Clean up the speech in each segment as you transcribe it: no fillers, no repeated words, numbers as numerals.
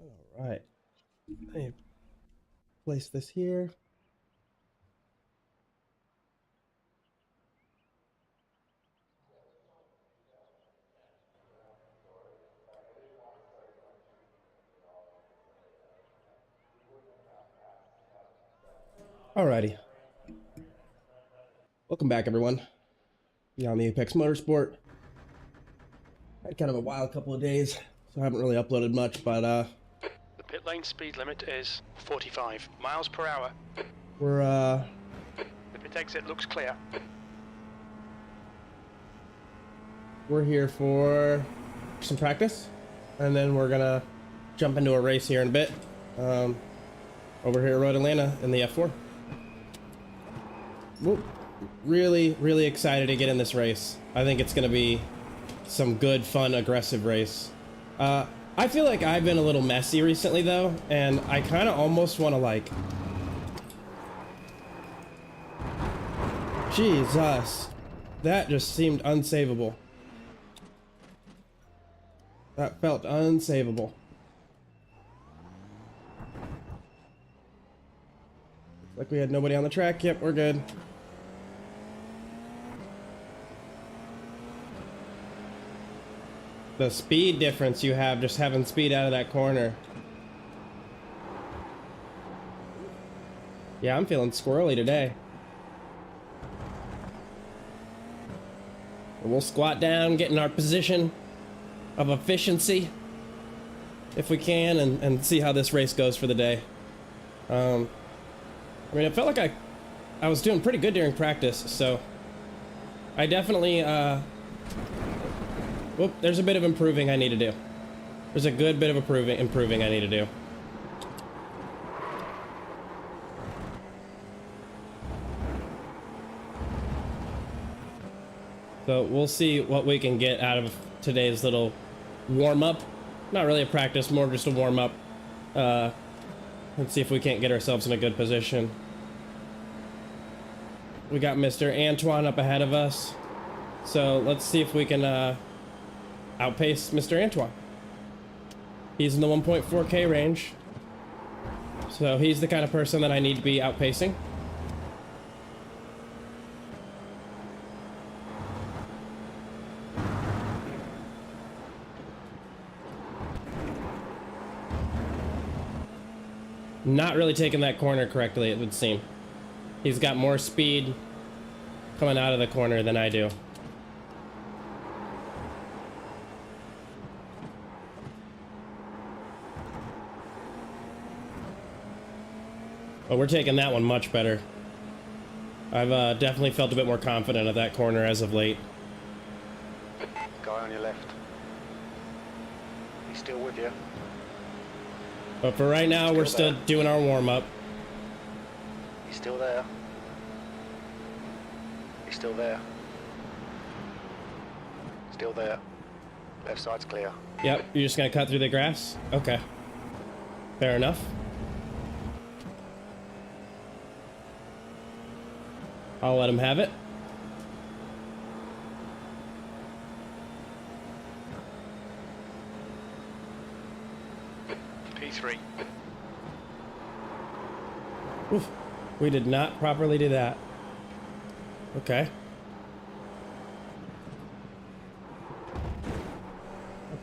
All right. Let me place this here. Alrighty. Welcome back, everyone. On the Apex Motorsport. Had kind of a wild couple of days, so I haven't really uploaded much, but the pit lane speed limit is 45 miles per hour. We're The pit exit looks clear. We're here for some practice, and then we're gonna jump into a race here in a bit. Over here at Road Atlantta in the F4. Whoop. Really excited to get in this race. I think it's gonna be some good, fun, aggressive race. I feel like I've been a little messy recently though, and I kind of almost want to like... Jesus. That just seemed unsavable. That felt unsavable. Looks like we had nobody on the track. Yep, we're good. The speed difference you have just having speed out of that corner. Yeah, I'm feeling squirrely today. We'll squat down, get in our position of efficiency if we can, and see how this race goes for the day. I mean, it felt like I was doing pretty good during practice, so I definitely whoop, there's a bit of improving I need to do. There's a good bit of improving I need to do. So we'll see what we can get out of today's little warm-up. Not really a practice, more just a warm-up. Let's see if we can't get ourselves in a good position. We got Mr. Antoine up ahead of us. So let's see if we can outpace Mr. Antoine. He's in the 1.4K range. So he's the kind of person that I need to be outpacing. Not really taking that corner correctly, it would seem. He's got more speed coming out of the corner than I do. Oh, we're taking that one much better. I've definitely felt a bit more confident at that corner as of late. Guy on your left. He's still with you. But for right now, we're still doing our warm-up. He's still there. He's still there. Still there. Left side's clear. Yep, you're just gonna cut through the grass? Okay. Fair enough. I'll let him have it. P3. Oof. We did not properly do that. Okay.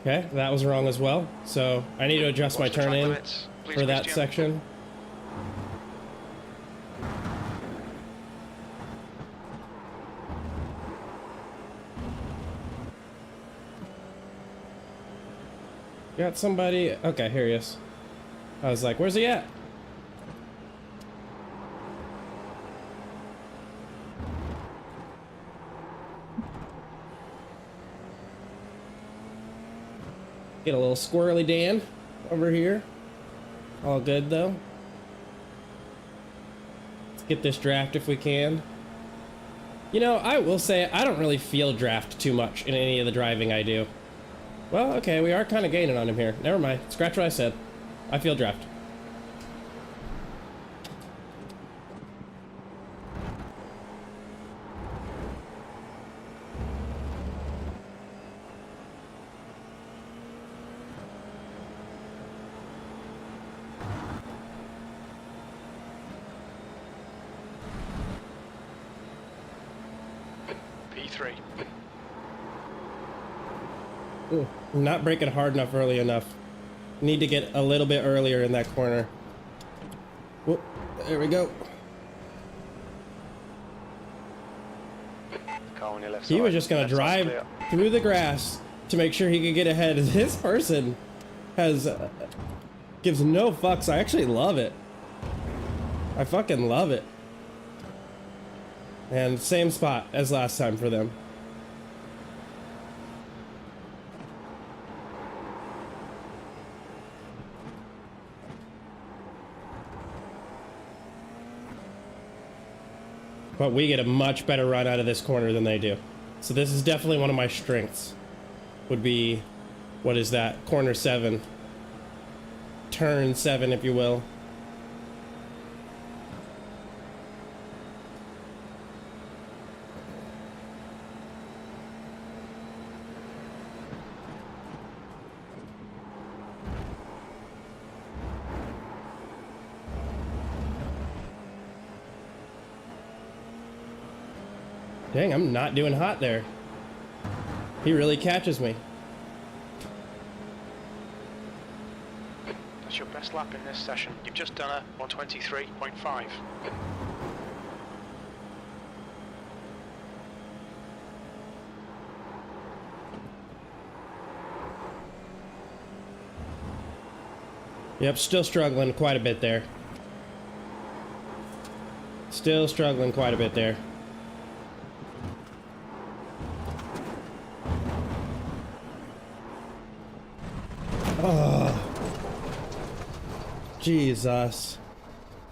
Okay, that was wrong as well. So I need to adjust my turn in for that section. Got somebody. Okay, here he is. I was like, where's he at? Get a little squirrely Dan over here. All good though. Let's get this draft if we can. You know, I will say I don't really feel draft too much in any of the driving I do. Well, okay, we are kind of gaining on him here. Never mind. Scratch what I said. I feel draft. 123. Ooh, not braking hard enough early enough. Need to get a little bit earlier in that corner. Whoop, there we go. Car on your left He side. was just gonna Left side's drive clear. through the grass to make sure he could get ahead. This person has gives no fucks. I actually love it. I fucking love it. And same spot as last time for them. But we get a much better run out of this corner than they do. So this is definitely one of my strengths. Would be, what is that? Corner 7. Turn 7, if you will. Dang, I'm not doing hot there. He really catches me. That's your best lap in this session. You've just done a 123.5. Yep, still struggling quite a bit there. Still struggling quite a bit there. Oh, Jesus.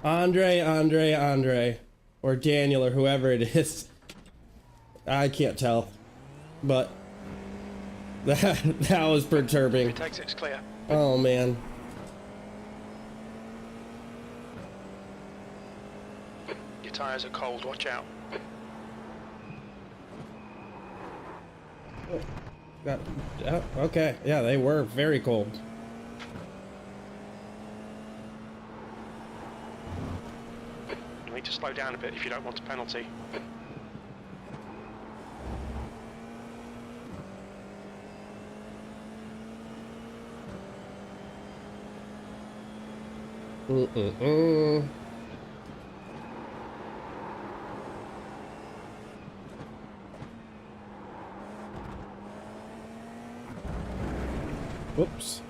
Andre, or Daniel, or whoever it is. I can't tell, but that was perturbing. It takes it's clear. Oh, man. Your tyres are cold, watch out. Okay, yeah, they were very cold. You need to slow down a bit if you don't want a penalty. Whoops.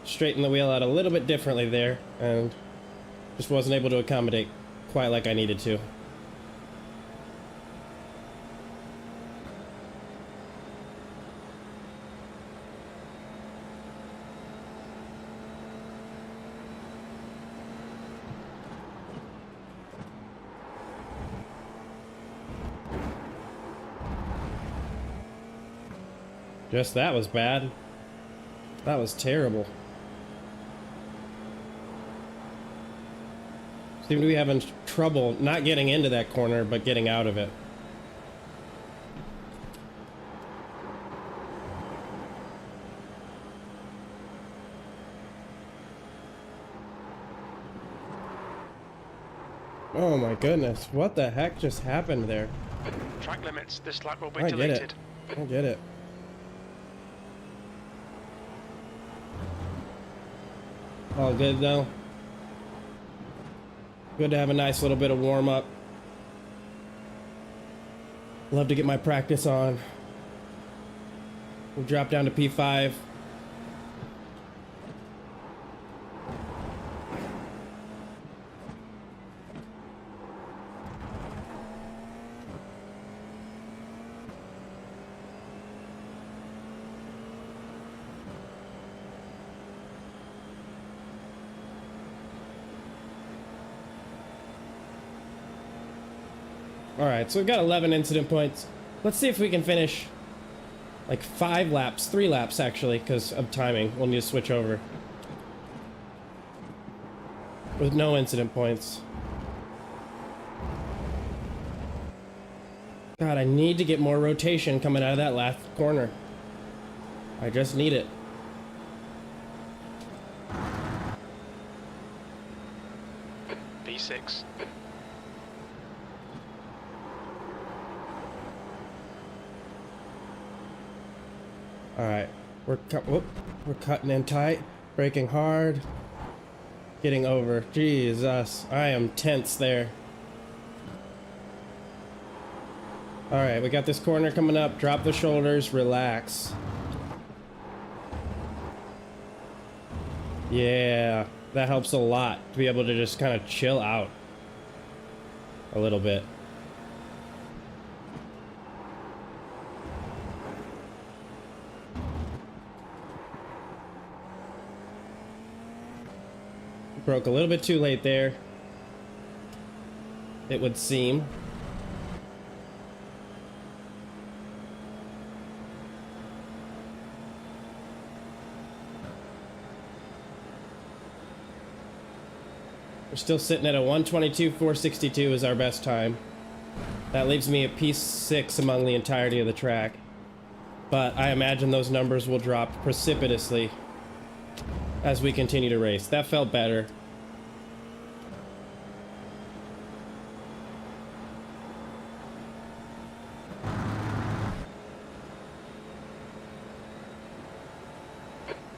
Straighten the wheel out a little bit differently there, and just wasn't able to accommodate quite like I needed to. Just that was bad. That was terrible. Seem to be having trouble not getting into that corner, but getting out of it. Oh my goodness, what the heck just happened there? Track limits, this lap will be I get deleted. it. I get it. All good though. Good to have a nice little bit of warm up. Love to get my practice on. We'll drop down to P5. Alright, so we've got 11 incident points. Let's see if we can finish like 5 laps, 3 laps actually, because of timing. We'll need to switch over. With no incident points. God, I need to get more rotation coming out of that last corner. I just need it. B6. All right, we're cutting in tight, braking hard, getting over. Jesus, I am tense there. All right, we got this corner coming up. Drop the shoulders, relax. Yeah, that helps a lot to be able to just kind of chill out a little bit. Broke a little bit too late there, it would seem. We're still sitting at a 122.462 is our best time. That leaves me at P6 among the entirety of the track. But I imagine those numbers will drop precipitously as we continue to race. That felt better.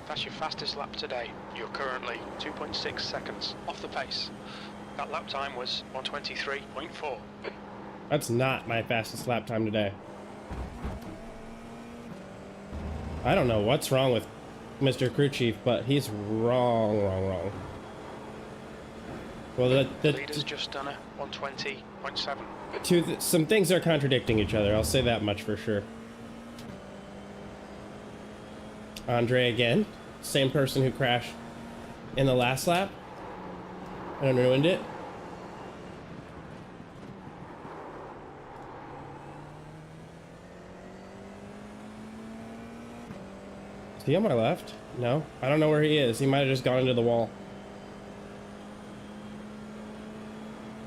That's your fastest lap today. You're currently 2.6 seconds off the pace. That lap time was 123.4. That's not my fastest lap time today. I don't know what's wrong with Mr. Crew Chief, but he's wrong. Well, the leader's just done a 120.7. Some things are contradicting each other. I'll say that much for sure. Andre again, same person who crashed in the last lap and ruined it. Is he on my left? No, I don't know where he is. He might have just gone into the wall.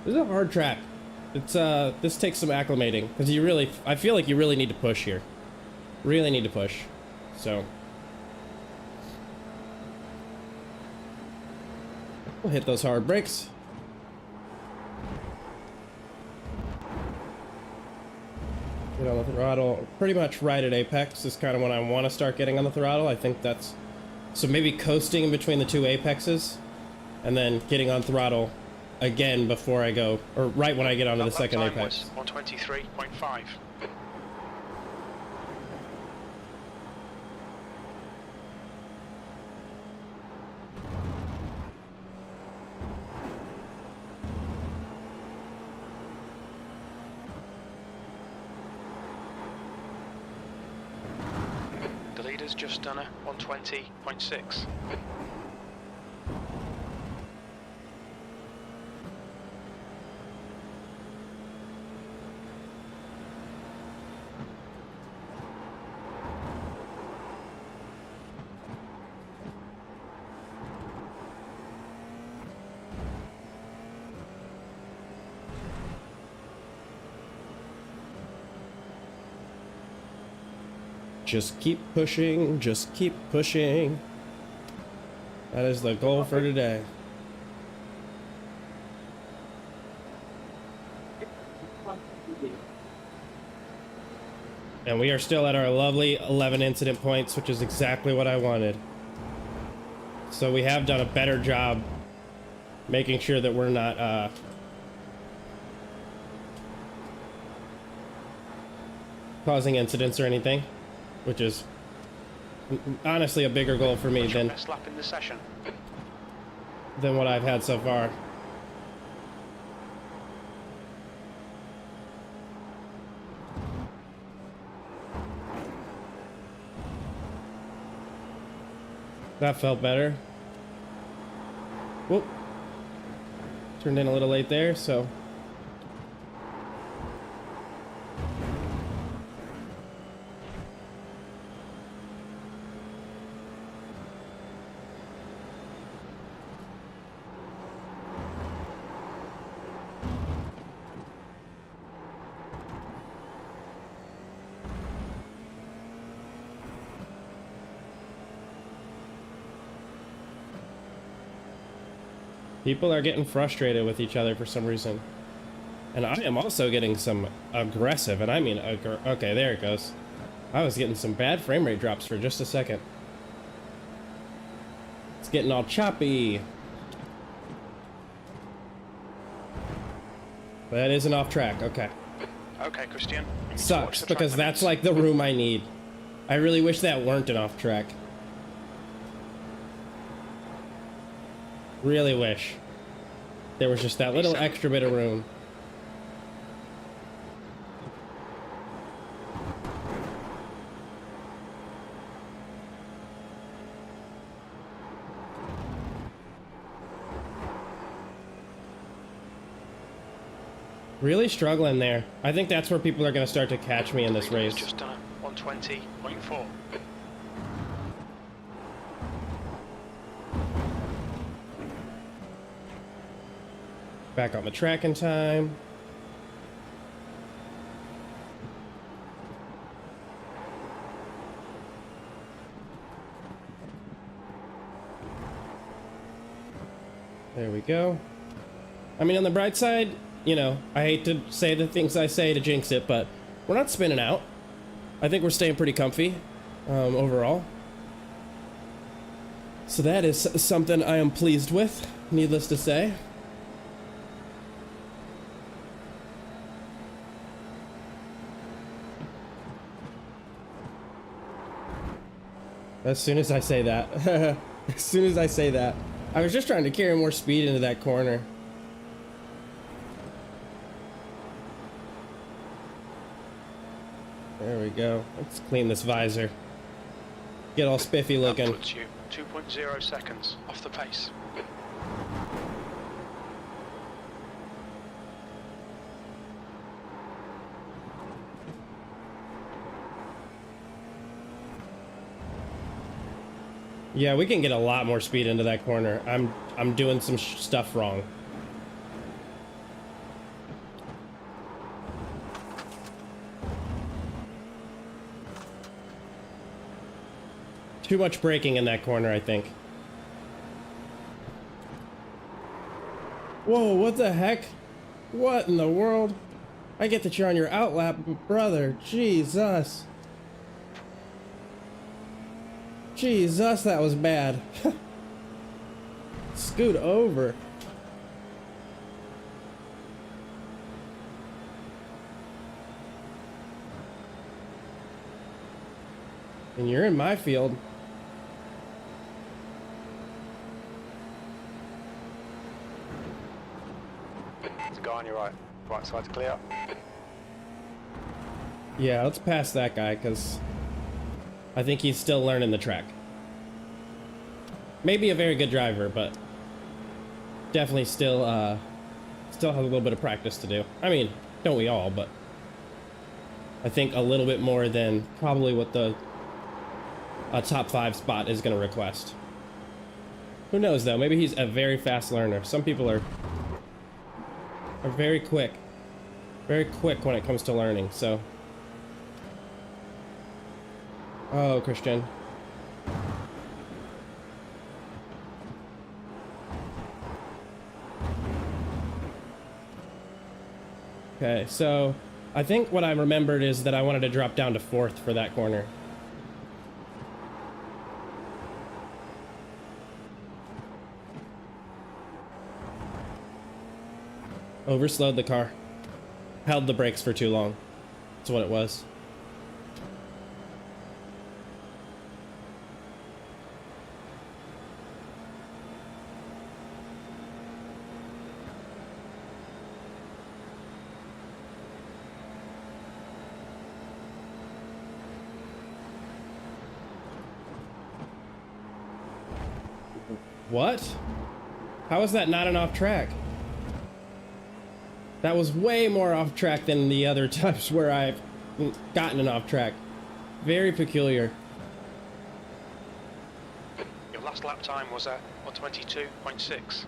This is a hard track. It's this takes some acclimating because I feel like you really need to push here. Really need to push. So we'll hit those hard brakes. Get on the throttle. Pretty much right at apex is kind of when I want to start getting on the throttle. I think that's... So maybe coasting in between the two apexes and then getting on throttle again before I go, or right when I get onto the second apex. 123.5. The leader's just done a 120.6. Just keep pushing, just keep pushing. That is the goal for today. And we are still at our lovely 11 incident points, which is exactly what I wanted. So we have done a better job making sure that we're not causing incidents or anything, which is honestly a bigger goal for me than best lap in the session? Than what I've had so far. That felt better. Whoop. Turned in a little late there, so people are getting frustrated with each other for some reason. And I am also getting some aggressive, and I mean, okay, there it goes. I was getting some bad frame rate drops for just a second. It's getting all choppy. That isn't off track, okay. Okay, Christian. Sucks, because that's like the room I need. I really wish that weren't an off track. Really wish there was just that little extra bit of room. Really struggling there. I think that's where people are going to start to catch me in this race. Just done 120.4. Back on the track in time. There we go. I mean, on the bright side, you know, I hate to say the things I say to jinx it, but we're not spinning out. I think we're staying pretty comfy overall. So that is something I am pleased with, needless to say. As soon as I say that, as soon as I say that, I was just trying to carry more speed into that corner. There we go. Let's clean this visor. Get all spiffy looking. That puts you 2.0 seconds off the pace. Yeah, we can get a lot more speed into that corner. I'm doing some stuff wrong. Too much braking in that corner, I think. Whoa, what the heck? What in the world? I get that you're on your outlap, brother. Jesus. Jesus, that was bad. Scoot over. And you're in my field. There's a guy on your right side's clear. Yeah, let's pass that guy, because I think he's still learning the track. Maybe a very good driver, but definitely still has a little bit of practice to do. I mean, don't we all, but I think a little bit more than probably what the top 5 spot is going to request. Who knows, though? Maybe he's a very fast learner. Some people are very quick when it comes to learning, so. Oh, Christian. Okay, so I think what I remembered is that I wanted to drop down to 4th for that corner. Overslowed the car. Held the brakes for too long. That's what it was. What? How is that not an off track? That was way more off track than the other times where I've gotten an off track. Very peculiar. Your last lap time was at 122.6.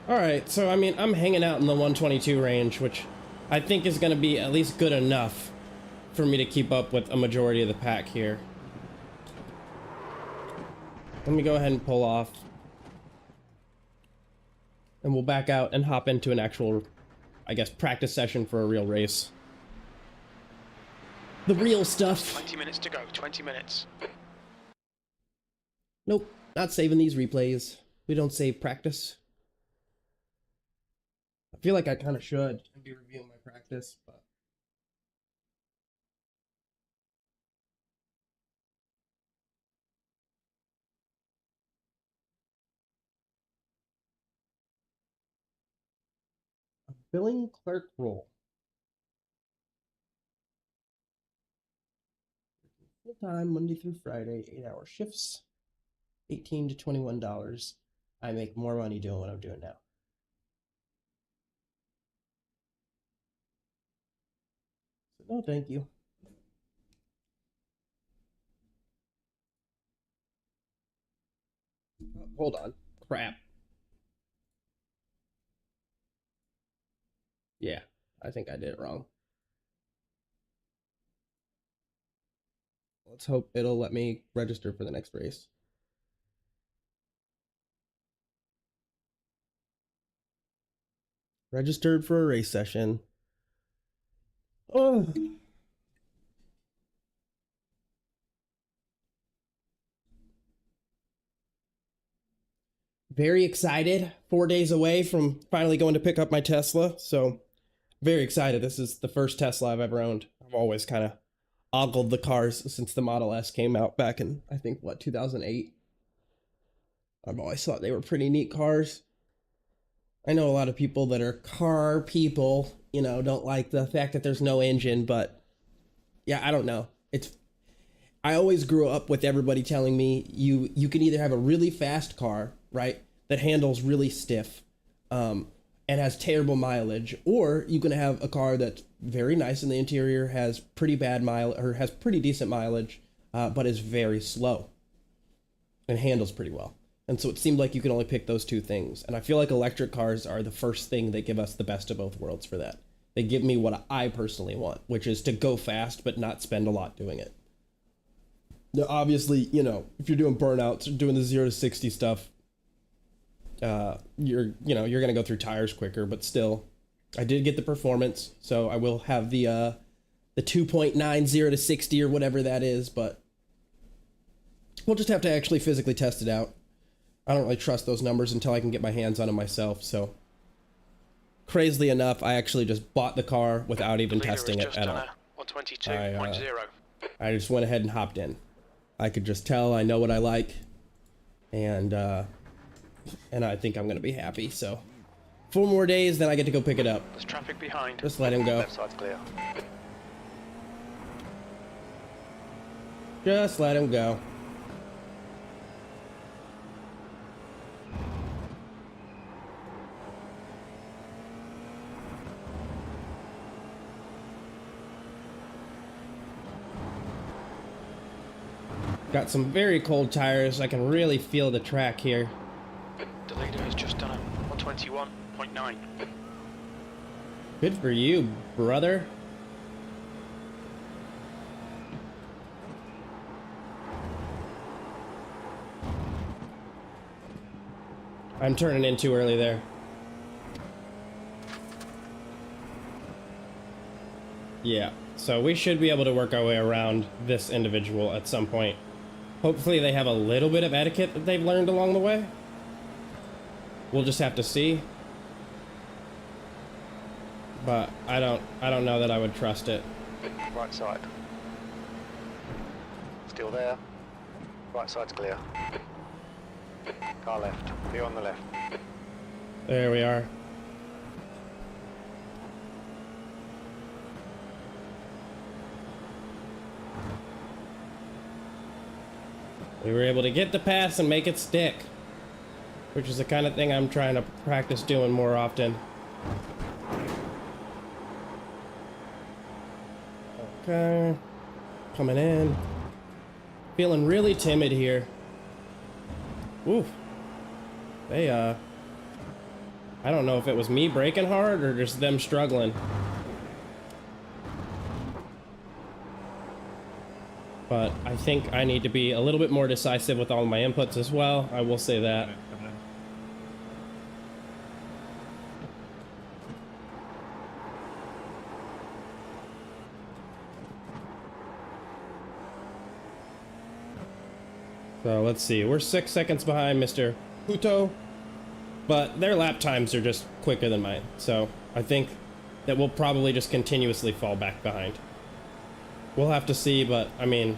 Alright, so I mean, I'm hanging out in the 122 range, which I think is going to be at least good enough for me to keep up with a majority of the pack here. Let me go ahead and pull off. And we'll back out and hop into an actual, I guess, practice session for a real race. The real stuff. 20 minutes to go, 20 minutes. Nope, not saving these replays. We don't save practice. I feel like I kind of should be reviewing my practice, but a billing clerk role. Full time, Monday through Friday, 8-hour shifts, $18 to $21. I make more money doing what I'm doing now. So, no, thank you. Oh, hold on. Crap. Yeah, I think I did it wrong. Let's hope it'll let me register for the next race. Registered for a race session. Oh. Very excited. 4 days away from finally going to pick up my Tesla. So very excited. This is the first Tesla I've ever owned. I've always kind of ogled the cars since the Model S came out back in, I think, what, 2008? I've always thought they were pretty neat cars. I know a lot of people that are car people, you know, don't like the fact that there's no engine, but yeah, I don't know. I always grew up with everybody telling me you can either have a really fast car, right, that handles really stiff, and has terrible mileage, or you can have a car that's very nice in the interior, has pretty bad mileage, or has pretty decent mileage, but is very slow and handles pretty well. And so it seemed like you could only pick those two things. And I feel like electric cars are the first thing that give us the best of both worlds for that. They give me what I personally want, which is to go fast, but not spend a lot doing it. Now, obviously, you know, if you're doing burnouts, doing the 0 to 60 stuff, you're going to go through tires quicker, but still, I did get the performance. So I will have the 2.9 0 to 60 or whatever that is, but we'll just have to actually physically test it out. I don't really trust those numbers until I can get my hands on them myself, so crazily enough, I actually just bought the car without even testing it at all. 122.0. I just went ahead and hopped in. I could just tell I know what I like, and I think I'm gonna be happy. So 4 more days, then I get to go pick it up. There's traffic behind. Just let him go. Left side's clear. Just let him go. Got some very cold tires. I can really feel the track here. The leader has just done a 121.9. Good for you, brother. I'm turning in too early there. Yeah, so we should be able to work our way around this individual at some point. Hopefully they have a little bit of etiquette that they've learned along the way. We'll just have to see. But I don't know that I would trust it. Right side. Still there. Right side's clear. Car left. Be on the left. There we are. We were able to get the pass and make it stick, which is the kind of thing I'm trying to practice doing more often. Okay, coming in. Feeling really timid here. Oof. They, I don't know if it was me braking hard or just them struggling. But I think I need to be a little bit more decisive with all my inputs as well. I will say that. So let's see. We're 6 seconds behind Mr. Puto, but their lap times are just quicker than mine. So I think that we'll probably just continuously fall back behind. We'll have to see, but I mean,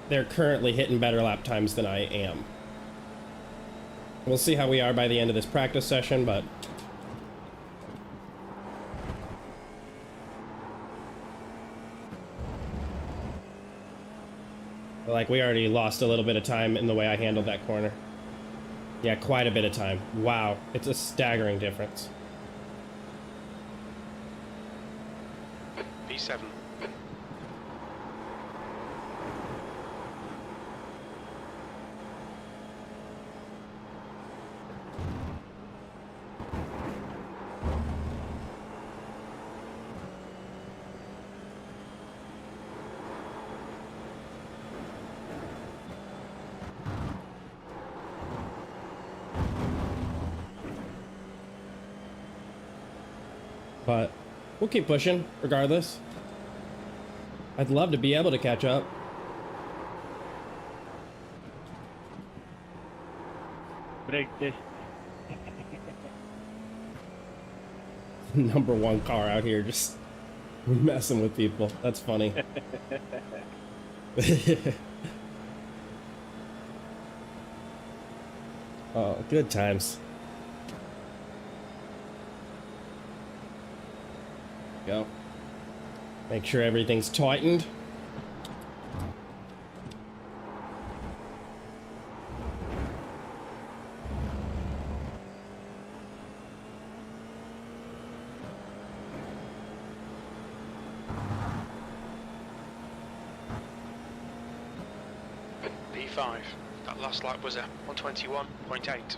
they're currently hitting better lap times than I am. We'll see how we are by the end of this practice session, but like, we already lost a little bit of time in the way I handled that corner. Yeah, quite a bit of time. Wow, it's a staggering difference. P7. But we'll keep pushing regardless. I'd love to be able to catch up. Break this. Number one car out here just messing with people. That's funny. Oh, good times. Go. Make sure everything's tightened. P5. That last lap was a 121.8.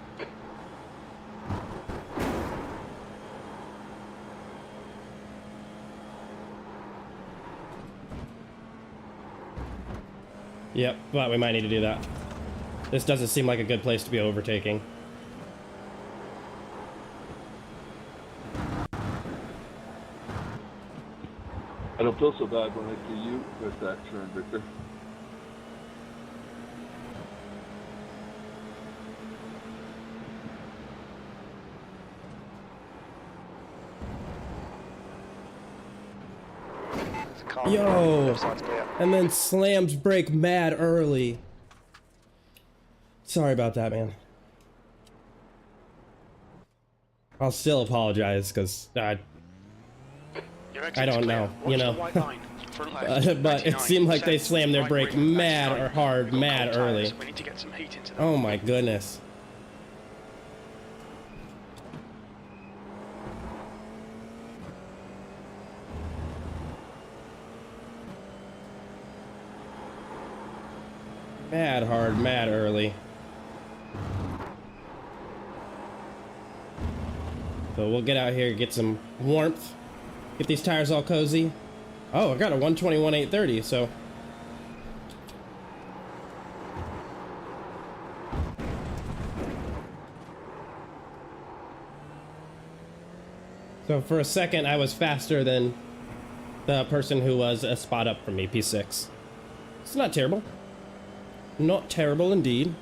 Yep, but we might need to do that. This doesn't seem like a good place to be overtaking. I don't feel so bad when I see you with that turn, Victor. Yo, and then slams brake mad early. Sorry about that, man. I'll still apologize because I don't know, you know. But it seemed like they slammed their brake mad or hard, mad early. Oh my goodness. Mad hard, mad early. So we'll get out here, get some warmth, get these tires all cozy. Oh, I got a 121.830, so. So for a second, I was faster than the person who was a spot up from me, P6. It's not terrible. Not terrible indeed.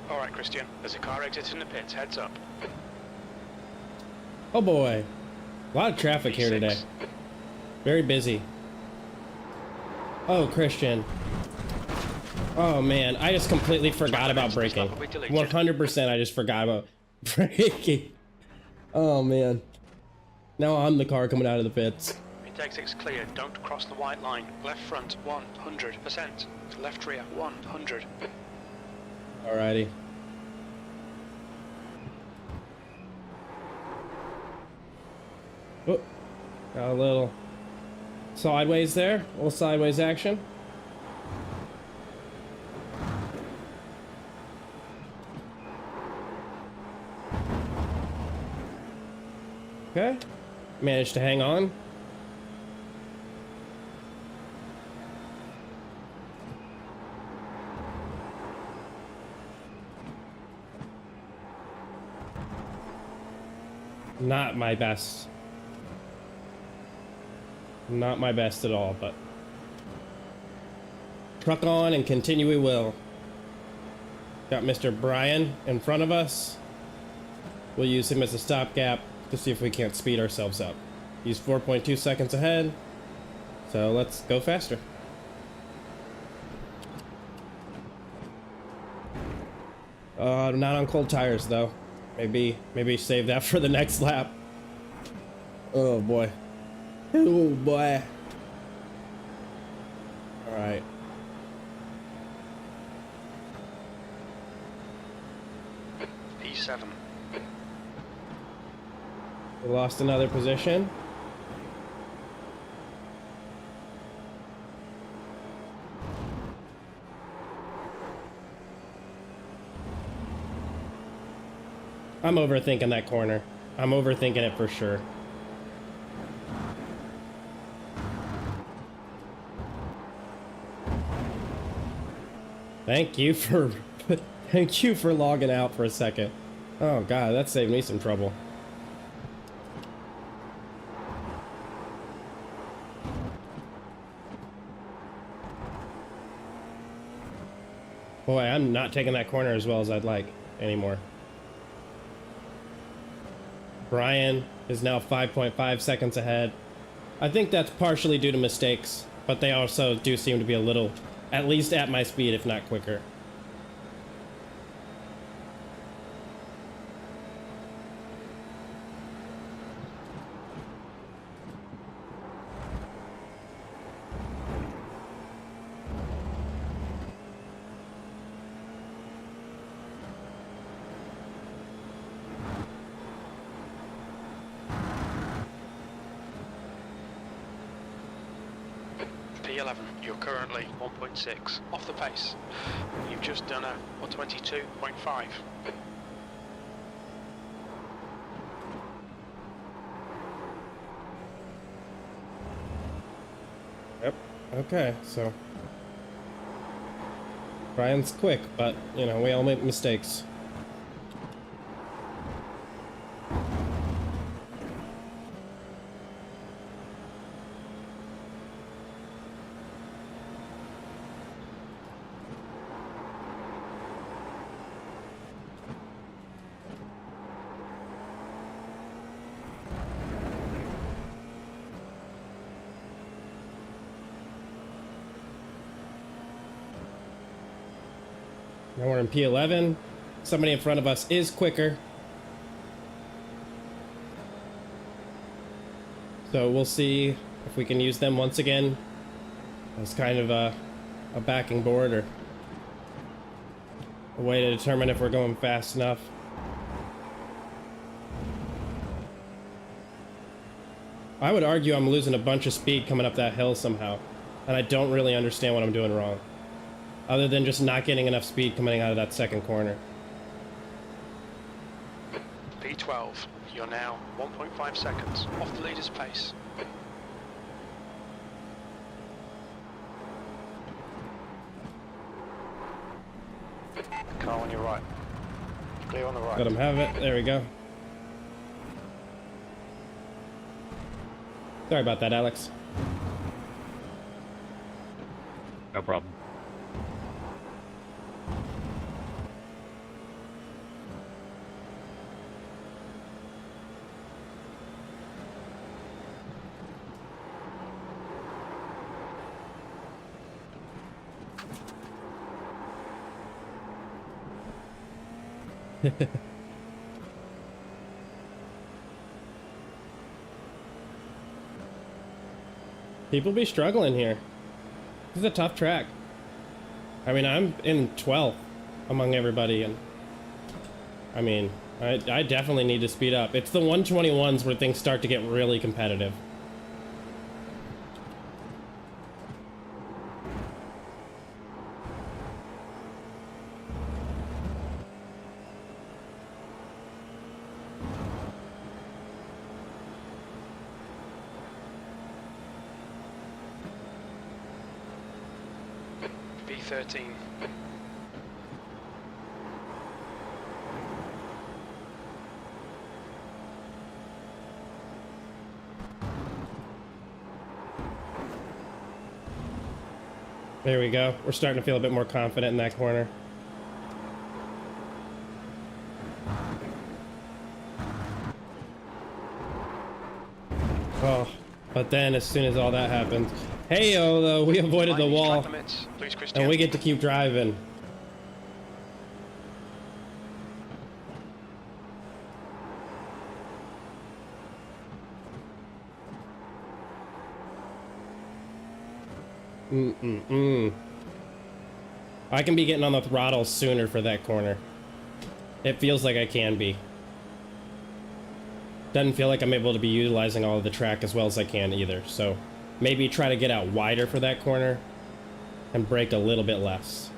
All right, Christian. There's a car exiting the pits. Heads up. Oh boy, a lot of traffic here today. Very busy. Oh, Christian. Oh man, I just completely forgot about braking. 100% I just forgot about braking. Oh man. Now I'm the car coming out of the pits. Pit exit's clear. Don't cross the white line. Left front 100%. Left rear 100. Alrighty. Oh, got a little sideways there. A little sideways action. Okay. Managed to hang on. Not my best. Not my best at all, but truck on and continue we will. Got Mr. Brian in front of us. We'll use him as a stopgap to see if we can't speed ourselves up. He's 4.2 seconds ahead, so let's go faster. Not on cold tires though. Maybe save that for the next lap. Oh boy. Oh boy. All right. P7. We lost another position. I'm overthinking that corner. I'm overthinking it for sure. Thank you for thank you for logging out for a second. Oh god, that saved me some trouble. Boy, I'm not taking that corner as well as I'd like anymore. Brian is now 5.5 seconds ahead. I think that's partially due to mistakes, but they also do seem to be a little, at least at my speed, if not quicker. P11, you're currently 1.6 off the pace. You've just done a 122.5. Yep. Okay, so Brian's quick, but you know, we all make mistakes. Now we're in P11. Somebody in front of us is quicker. So we'll see if we can use them once again as kind of a backing board or a way to determine if we're going fast enough. I would argue I'm losing a bunch of speed coming up that hill somehow, and I don't really understand what I'm doing wrong, other than just not getting enough speed coming out of that second corner. P12, you're now 1.5 seconds off the leader's pace. Car on your right. Clear on the right. Let him have it. There we go. Sorry about that, Alex. No problem. People be struggling here. This is a tough track. I mean, I'm in 12th among everybody, and I mean, I definitely need to speed up. It's the 121s where things start to get really competitive. B13. There we go. We're starting to feel a bit more confident in that corner. Oh, but then as soon as all that happens, hey-oh, though, we avoided the wall, and we get to keep driving. I can be getting on the throttle sooner for that corner. It feels like I can be. Doesn't feel like I'm able to be utilizing all of the track as well as I can either, so maybe try to get out wider for that corner and brake a little bit less.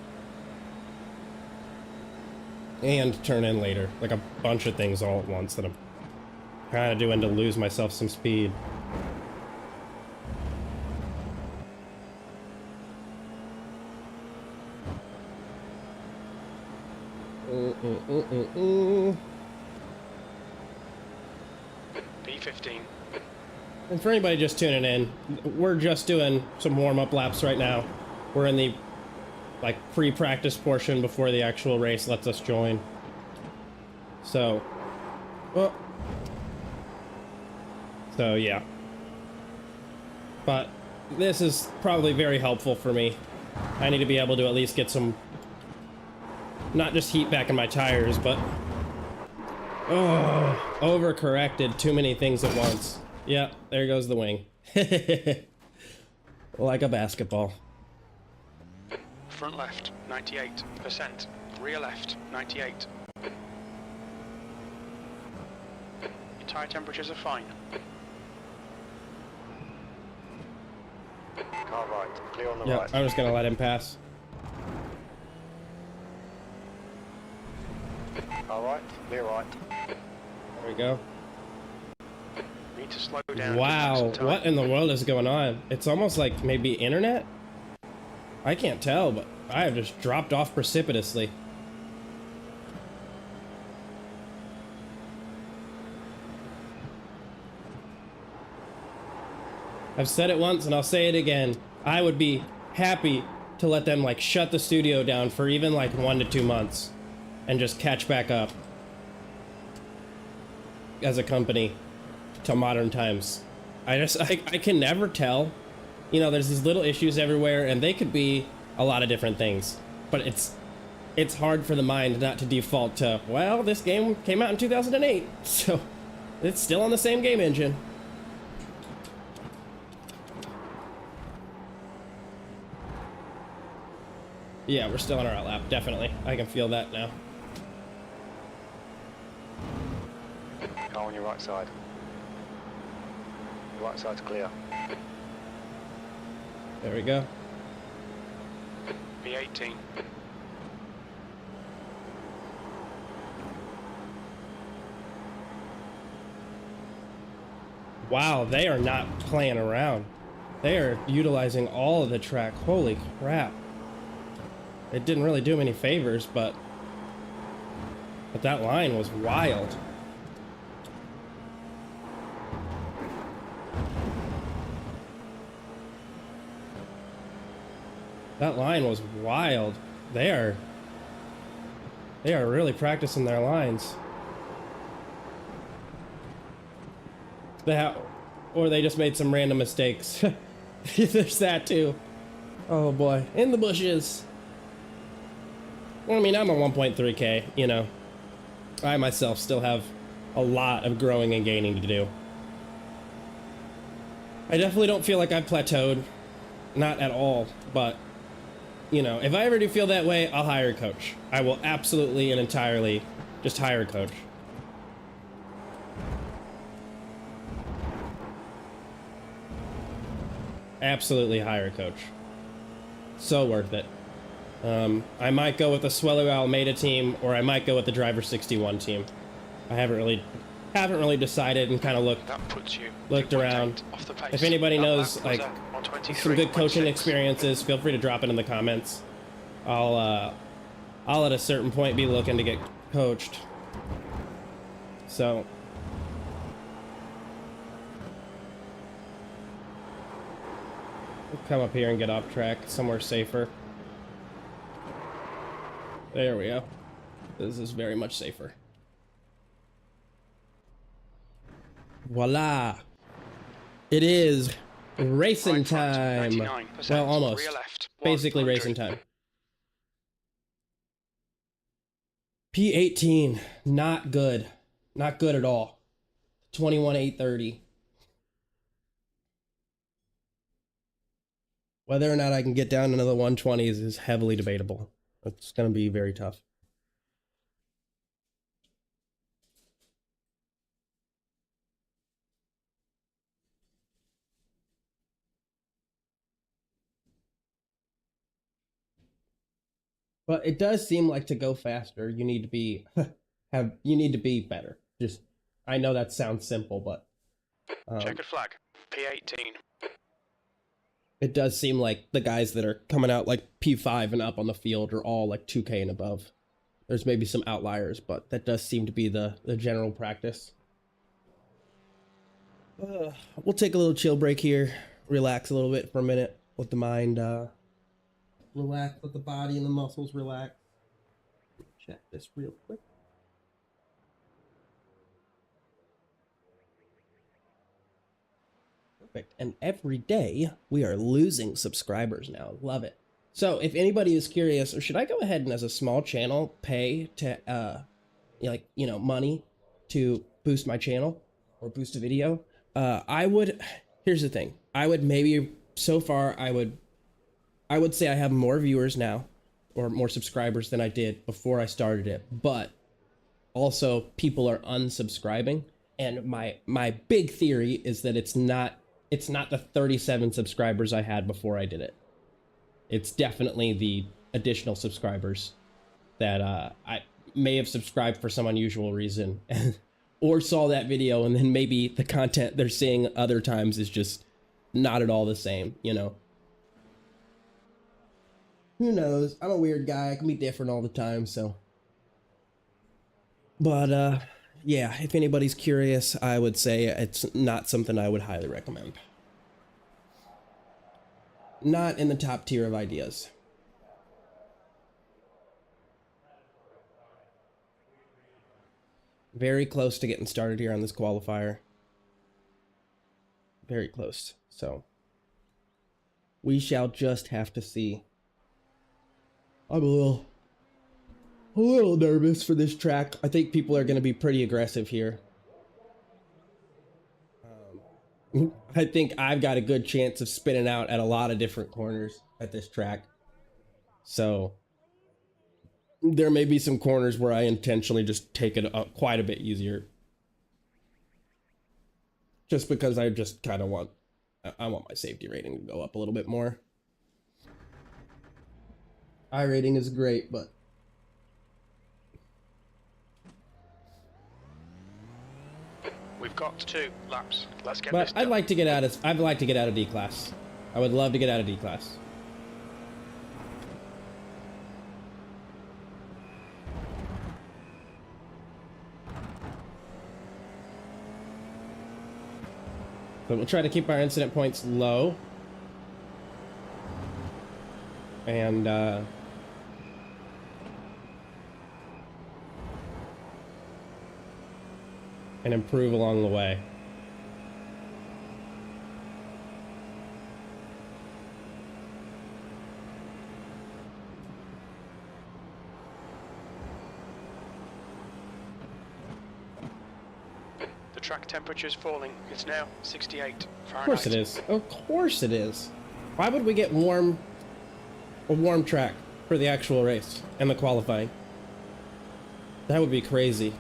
And turn in later, like a bunch of things all at once that I'm kind of doing to lose myself some speed. B15. And for anybody just tuning in, we're just doing some warm-up laps right now. We're in the like pre-practice portion before the actual race lets us join. So, well, so yeah. But this is probably very helpful for me. I need to be able to at least get some, not just heat back in my tires, but oh, overcorrected too many things at once. Yep, there goes the wing. Like a basketball. Front left, 98%. Rear left, 98. Your tyre temperatures are fine. Car right, clear on the right. I'm just gonna let him pass. Car right, clear right. There we go. Need to slow down. Wow, what in the world is going on? It's almost like maybe internet? I can't tell, but I have just dropped off precipitously. I've said it once and I'll say it again. I would be happy to let them like shut the studio down for even like 1 to 2 months and just catch back up as a company to modern times. I can never tell. You know, there's these little issues everywhere and they could be a lot of different things, but it's hard for the mind not to default to, well, this game came out in 2008, so it's still on the same game engine. Yeah, we're still on our outlap, definitely. I can feel that now. Car on your right side. Your right side's clear. There we go. B18. Wow, they are not playing around. They are utilizing all of the track. Holy crap. It didn't really do him any favors, but that line was wild. That line was wild. They are really practicing their lines. Or they just made some random mistakes. There's that too. Oh boy, in the bushes. Well, I mean, I'm a 1.3K, you know. I myself still have a lot of growing and gaining to do. I definitely don't feel like I've plateaued. Not at all, but you know, if I ever do feel that way, I'll hire a coach. I will absolutely and entirely just hire a coach. Absolutely hire a coach. So worth it. I might go with the Swello Almeida team, or I might go with the Driver 61 team. I haven't really decided and kind of looked around. Off the pace. If anybody That knows lap like was at 123.6. some good coaching experiences, feel free to drop it in the comments. I'll at a certain point be looking to get coached. So we'll come up here and get off track somewhere safer. There we go. This is very much safer. Voila. It is racing time. Well, almost. Basically racing time. P18, not good. Not good at all. 21,830. Whether or not I can get down into the 120s is heavily debatable. It's going to be very tough. But it does seem like to go faster, you need to be you need to be better. Just, I know that sounds simple, but checkered flag, P18. It does seem like the guys that are coming out like P5 and up on the field are all like 2K and above. There's maybe some outliers, but that does seem to be the general practice. We'll take a little chill break here, relax a little bit for a minute, let the mind relax, let the body and the muscles relax. Check this real quick. Perfect. And every day we are losing subscribers now. Love it. So if anybody is curious, or should I go ahead and as a small channel pay to like, you know, money to boost my channel or boost a video? I would, here's the thing. I would maybe, so far I would say I have more viewers now or more subscribers than I did before I started it, but also people are unsubscribing. And my big theory is that it's not the 37 subscribers I had before I did it. It's definitely the additional subscribers that I may have subscribed for some unusual reason or saw that video, and then maybe the content they're seeing other times is just not at all the same, you know? Who knows? I'm a weird guy. I can be different all the time, so. But, yeah, if anybody's curious, I would say it's not something I would highly recommend. Not in the top tier of ideas. Very close to getting started here on this qualifier. Very close. So we shall just have to see. I'm a little nervous for this track. I think people are going to be pretty aggressive here. I think I've got a good chance of spinning out at a lot of different corners at this track. So there may be some corners where I intentionally just take it up quite a bit easier. Just because I just kind of want my safety rating to go up a little bit more. I rating is great, but We've got 2 laps. Let's get but this done. I'd like to get out of D class. I would love to get out of D class. But we'll try to keep our incident points low. And improve along the way. The track temperature is falling. It's now 68 Fahrenheit. Of course it is. Of course it is. Why would we get a warm track for the actual race and the qualifying? That would be crazy.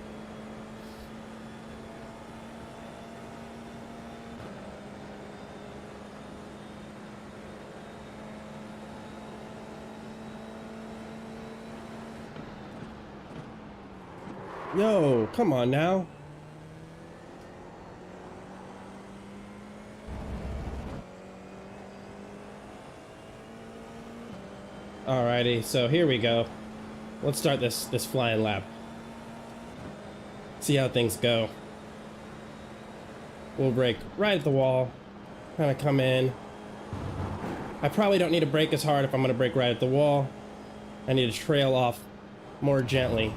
Yo, come on now. Alrighty, so here we go. Let's start this flying lap. See how things go. We'll brake right at the wall. Kind of come in. I probably don't need to brake as hard if I'm going to brake right at the wall. I need to trail off more gently.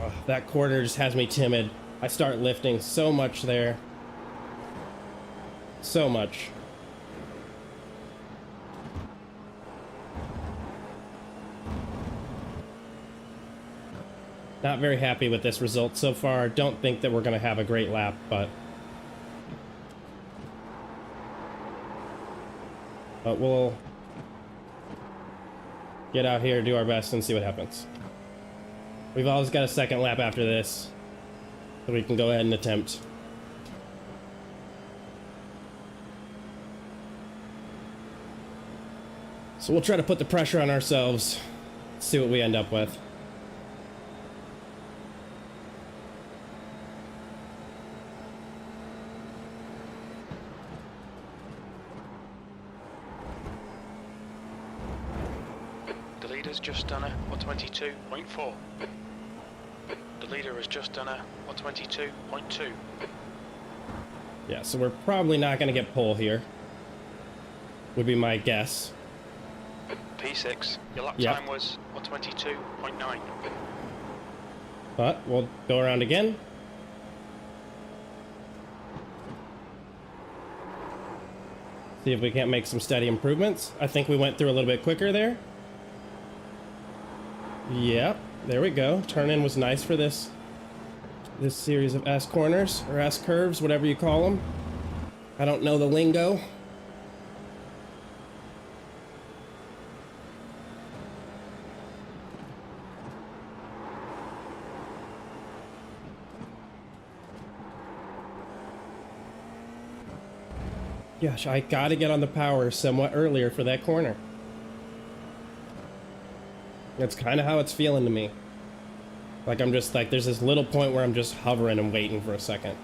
Oh, that corner just has me timid. I start lifting so much there. So much. Not very happy with this result so far. Don't think that we're going to have a great lap, but we'll get out here, do our best, and see what happens. We've always got a second lap after this, so we can go ahead and attempt. So we'll try to put the pressure on ourselves, see what we end up with. The leader's just done a 122.4. The leader has just done a 122.2. Yeah, so we're probably not going to get pole here, would be my guess. P6, your lap Yep. time was 122.9. But we'll go around again. See if we can't make some steady improvements. I think we went through a little bit quicker there. Yep, there we go. Turn in was nice for this series of S corners or S curves, whatever you call them. I don't know the lingo. Gosh, I gotta get on the power somewhat earlier for that corner. That's kind of how it's feeling to me. Like I'm just like, there's this little point where I'm just hovering and waiting for a second.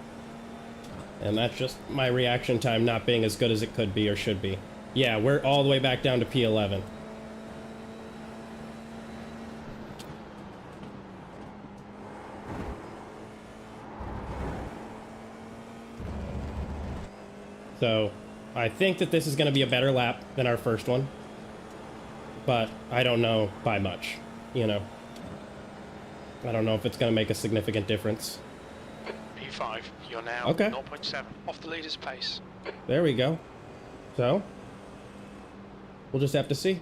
And that's just my reaction time not being as good as it could be or should be. Yeah, we're all the way back down to P11. So I think that this is going to be a better lap than our first one, but I don't know by much, you know. I don't know if it's going to make a significant difference. P5, you're now Okay. 0.7 off the leader's pace. There we go. So we'll just have to see.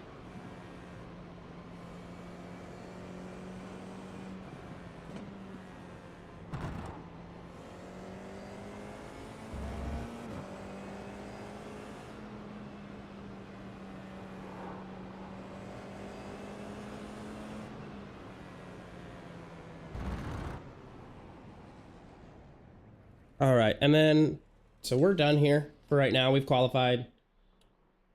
All right, and then so we're done here for right now. We've qualified.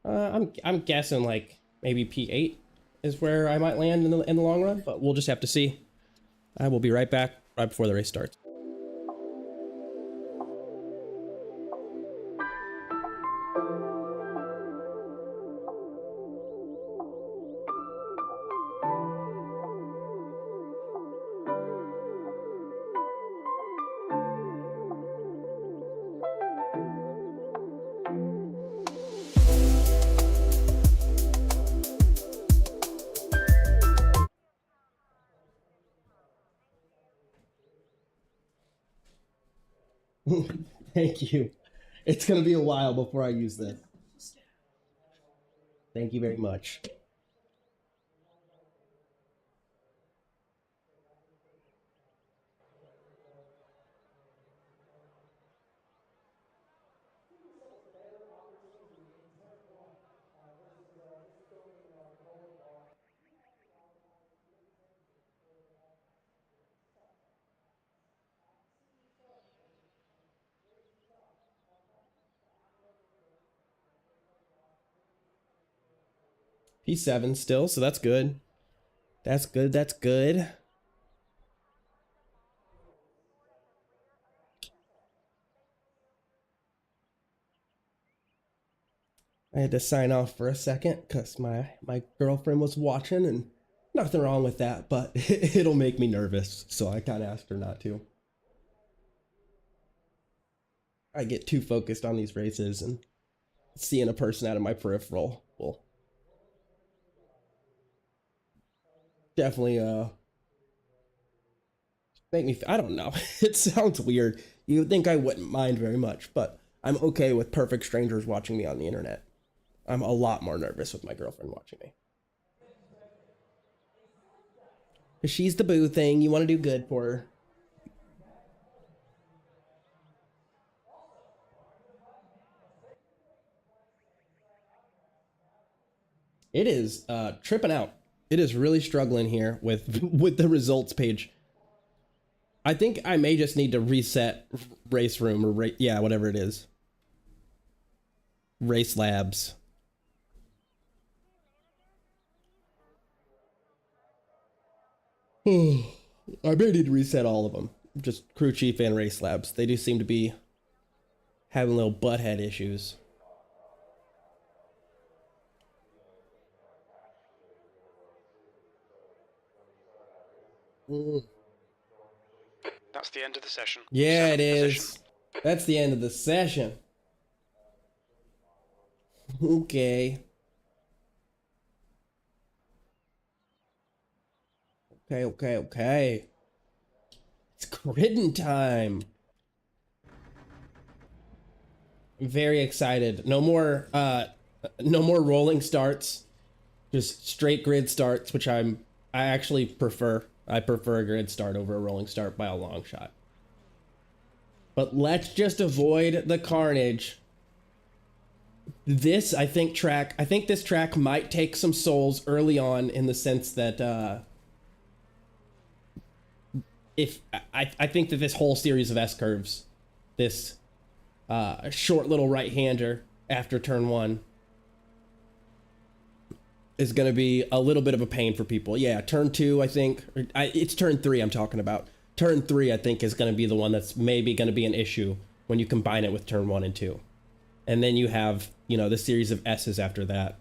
I'm guessing like maybe P8 is where I might land in the long run, but we'll just have to see. I will be right back right before the race starts. Thank you. It's going to be a while before I use this. Thank you very much. P7 still, so that's good. That's good, that's good. I had to sign off for a second because my girlfriend was watching, and nothing wrong with that, but it'll make me nervous, so I kind of asked her not to. I get too focused on these races, and seeing a person out of my peripheral will definitely make me, I don't know. It sounds weird. You would think I wouldn't mind very much, but I'm okay with perfect strangers watching me on the internet. I'm a lot more nervous with my girlfriend watching me. 'Cause she's the boo thing. You want to do good for her. It is tripping out. It is really struggling here with with the results page. I think I may just need to reset race room or yeah, whatever it is. Race labs. I may need to reset all of them. Just crew chief and race labs. They do seem to be having little butthead issues. That's the end of the session. Yeah, it Seventh is. position. That's the end of the session. Okay. Okay. It's gridding time. I'm very excited. No more rolling starts. Just straight grid starts, which I actually prefer. I prefer a grid start over a rolling start by a long shot. But let's just avoid the carnage. This, I think this track might take some souls early on, in the sense that if I think that this whole series of S-curves, this short little right-hander after turn 1, is going to be a little bit of a pain for people. Yeah, turn 2, I think, it's turn 3 I'm talking about. Turn 3, I think, is going to be the one that's maybe going to be an issue when you combine it with turn 1 and 2. And then you have, the series of S's after that.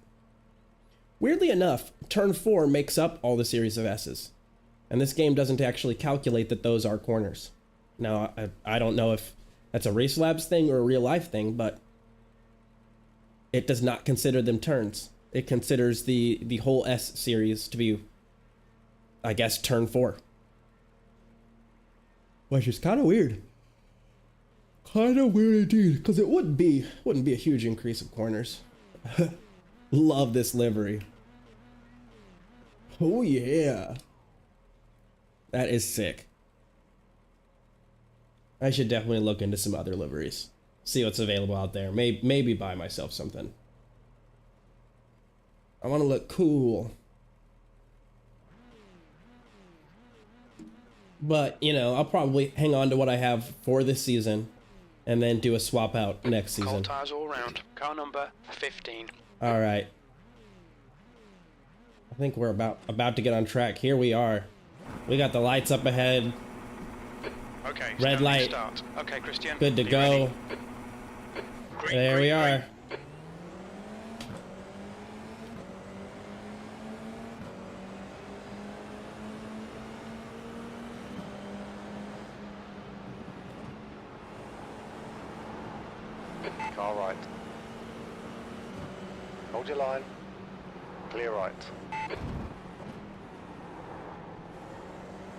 Weirdly enough, turn 4 makes up all the series of S's. And this game doesn't actually calculate that those are corners. Now, I don't know if that's a Race Labs thing or a real life thing, but it does not consider them turns. It considers the whole S series to be, I guess, turn 4. Which is kind of weird. Kind of weird indeed, because it wouldn't be a huge increase of corners. Love this livery. Oh yeah. That is sick. I should definitely look into some other liveries. See what's available out there. Maybe buy myself something. I want to look cool. But, I'll probably hang on to what I have for this season and then do a swap out next season. Cold tires all round. Car number 15. All right. I think we're about to get on track. Here we are. We got the lights up ahead. Okay. Red light. Start. Okay, Christian. Good to you go. ready? Green, There we green, are. green. Car right. Hold your line. Clear right.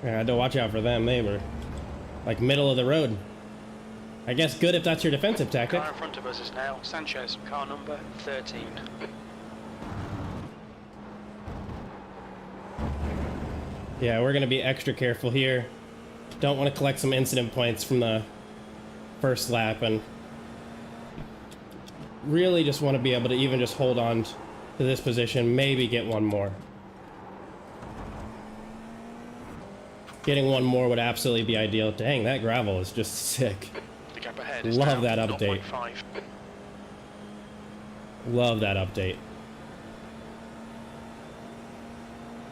Yeah, I had to watch out for them. They were like middle of the road. I guess good if that's your defensive tactic. Car in front of us is now Sanchez. Car number 13. Yeah, we're gonna be extra careful here. Don't want to collect some incident points from the first lap, and really just want to be able to even just hold on to this position, maybe get one more. Getting one more would absolutely be ideal. Dang, that gravel is just sick. The gap ahead is Love down that update. 0.5. Love that update.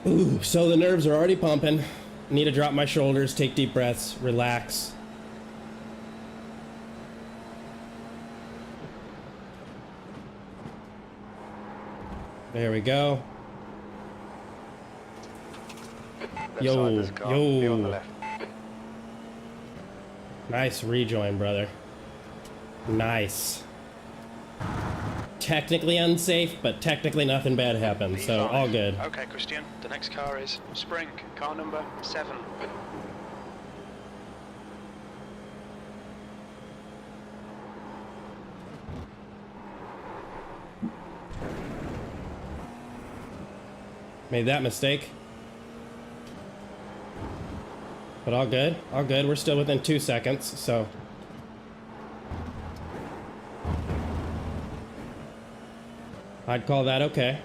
Ooh, so the nerves are already pumping. Need to drop my shoulders, take deep breaths, relax. There we go. Left Yo, side of the car. yo. Be on the left. Nice rejoin, brother. Nice. Technically unsafe, but technically nothing bad happened, so all good. Okay, Christian. The next car is Spring, car number 7. Made that mistake. But all good, all good. We're still within 2 seconds, so. I'd call that okay.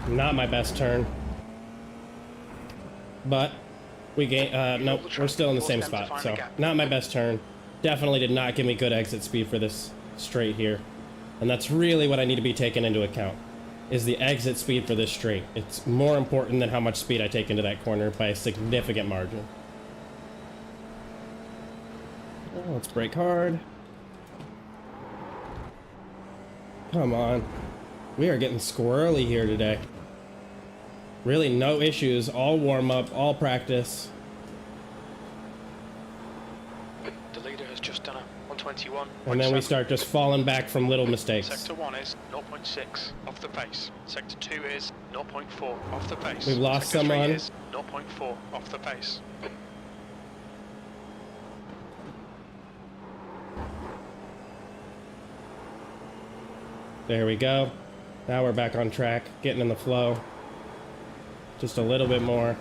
Not my best turn. But we gain, nope, we're still in the same spot, so not my best turn. Definitely did not give me good exit speed for this straight here. And that's really what I need to be taken into account, is the exit speed for this straight. It's more important than how much speed I take into that corner by a significant margin. Oh, let's brake hard. Come on. We are getting squirrely here today. Really no issues, all warm up, all practice. The leader has just done a 121. And then we start just falling back from little mistakes. Sector 1 is 0.6 off the pace. Sector 2 is 0.4 off the pace. We've lost Sector 3 someone. is 0.4 off the pace. There we go. Now we're back on track, getting in the flow. Just a little bit more.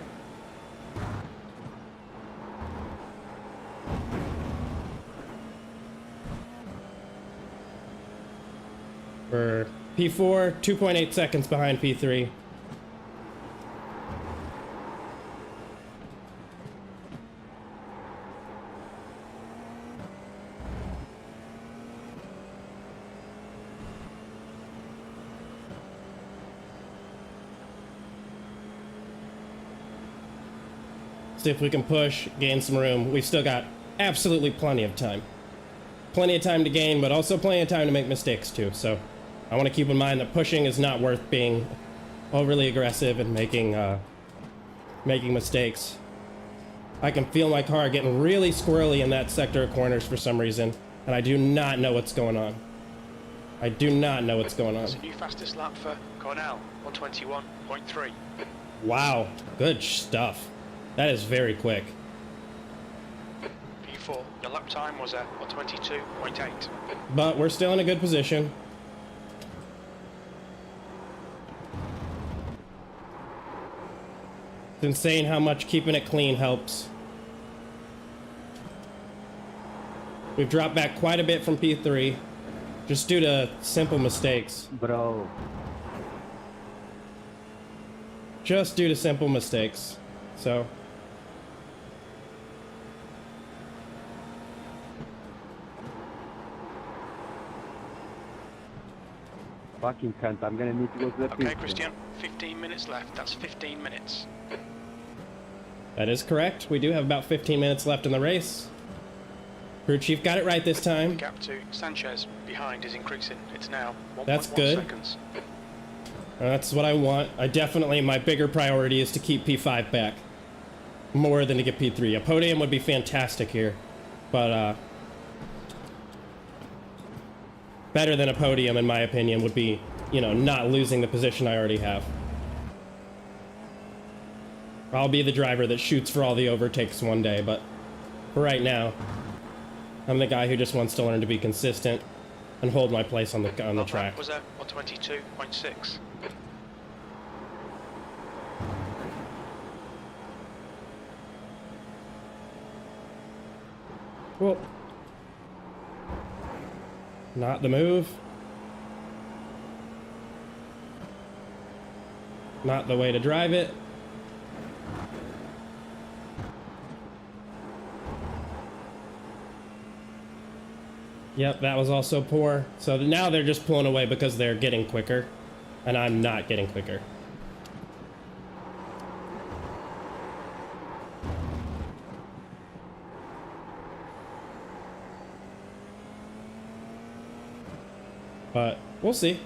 For P4, 2.8 seconds behind P3. See if we can push, gain some room. We've still got absolutely plenty of time. Plenty of time to gain, but also plenty of time to make mistakes too. So I want to keep in mind that pushing is not worth being overly aggressive and making mistakes. I can feel my car getting really squirrely in that sector of corners for some reason, and I do not know what's going on. I do not know what's going on. That's a new fastest lap for Cornell, 121.3. Wow, good stuff. That is very quick. P4, your lap time was at 122.8. But we're still in a good position. It's insane how much keeping it clean helps. We've dropped back quite a bit from P3, just due to simple mistakes. Bro. Just due to simple mistakes. So. Fucking cunt, I'm gonna need to go to the Okay, pit. Christian, 15 minutes left. That's 15 minutes. That is correct. We do have about 15 minutes left in the race. Crew chief got it right this The time. gap to Sanchez behind is increasing. It's now 1.1 That's good. seconds. That's what I want. My bigger priority is to keep P5 back. More than to get P3. A podium would be fantastic here. But, better than a podium, in my opinion, would be, you know, not losing the position I already have. I'll be the driver that shoots for all the overtakes one day, but for right now, I'm the guy who just wants to learn to be consistent and hold my place on the track. Was at 122.6. Well, not the move. Not the way to drive it. Yep, that was also poor. So now they're just pulling away because they're getting quicker, and I'm not getting quicker. But we'll see.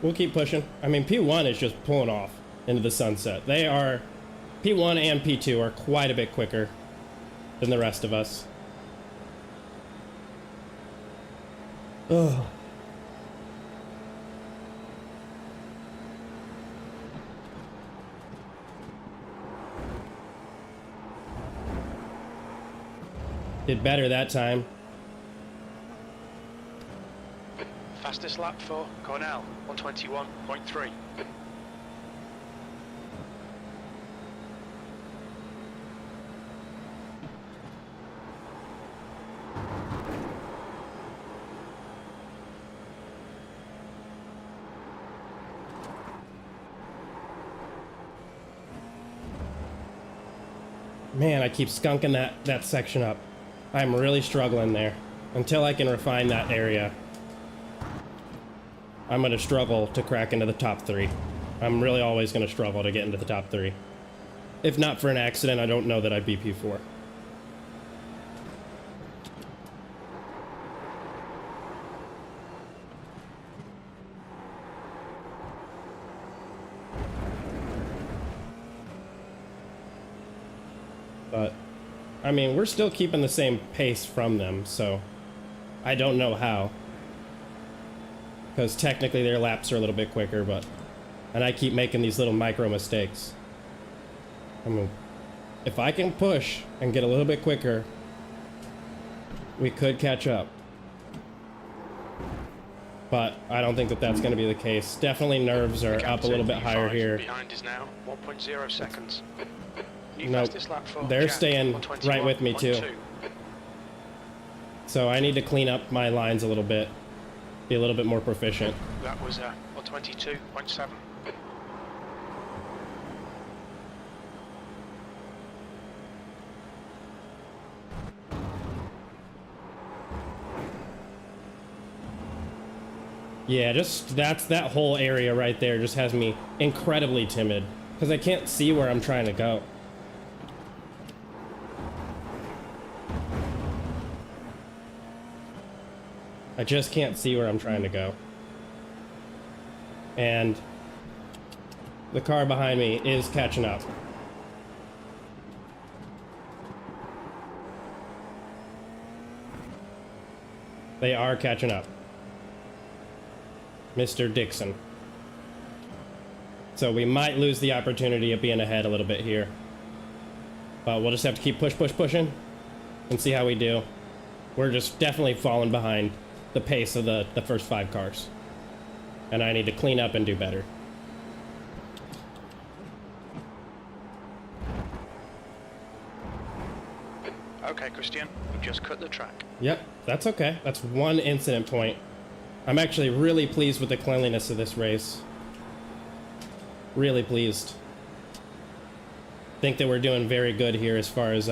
We'll keep pushing. I mean, P1 is just pulling off into the sunset. They are... P1 and P2 are quite a bit quicker than the rest of us. Ugh. Did better that time. Fastest lap for Cornell, 121.3. Man, I keep skunking that section up. I'm really struggling there. Until I can refine that area, I'm going to struggle to crack into the top 3. I'm really always going to struggle to get into the top 3. If not for an accident, I don't know that I'd be P4. But, I mean, we're still keeping the same pace from them, so I don't know how. Because technically their laps are a little bit quicker, but... And I keep making these little micro mistakes. I mean, if I can push and get a little bit quicker, we could catch up. But I don't think that that's going to be the case. Definitely nerves are up a little bit higher here. Behind is now 1.0 seconds. Nope, they're staying right with me too. So I need to clean up my lines a little bit, be a little bit more proficient. That was 122.7. Yeah, just that whole area right there just has me incredibly timid because I can't see where I'm trying to go. I just can't see where I'm trying to go. And the car behind me is catching up. They are catching up. Mr. Dixon. So we might lose the opportunity of being ahead a little bit here. But we'll just have to keep pushing and see how we do. We're just definitely falling behind the pace of the first 5 cars. And I need to clean up and do better. Okay, Christian, you just cut the track. Yep, that's okay. That's one incident point. I'm actually really pleased with the cleanliness of this race. Really pleased. Think that we're doing very good here as far as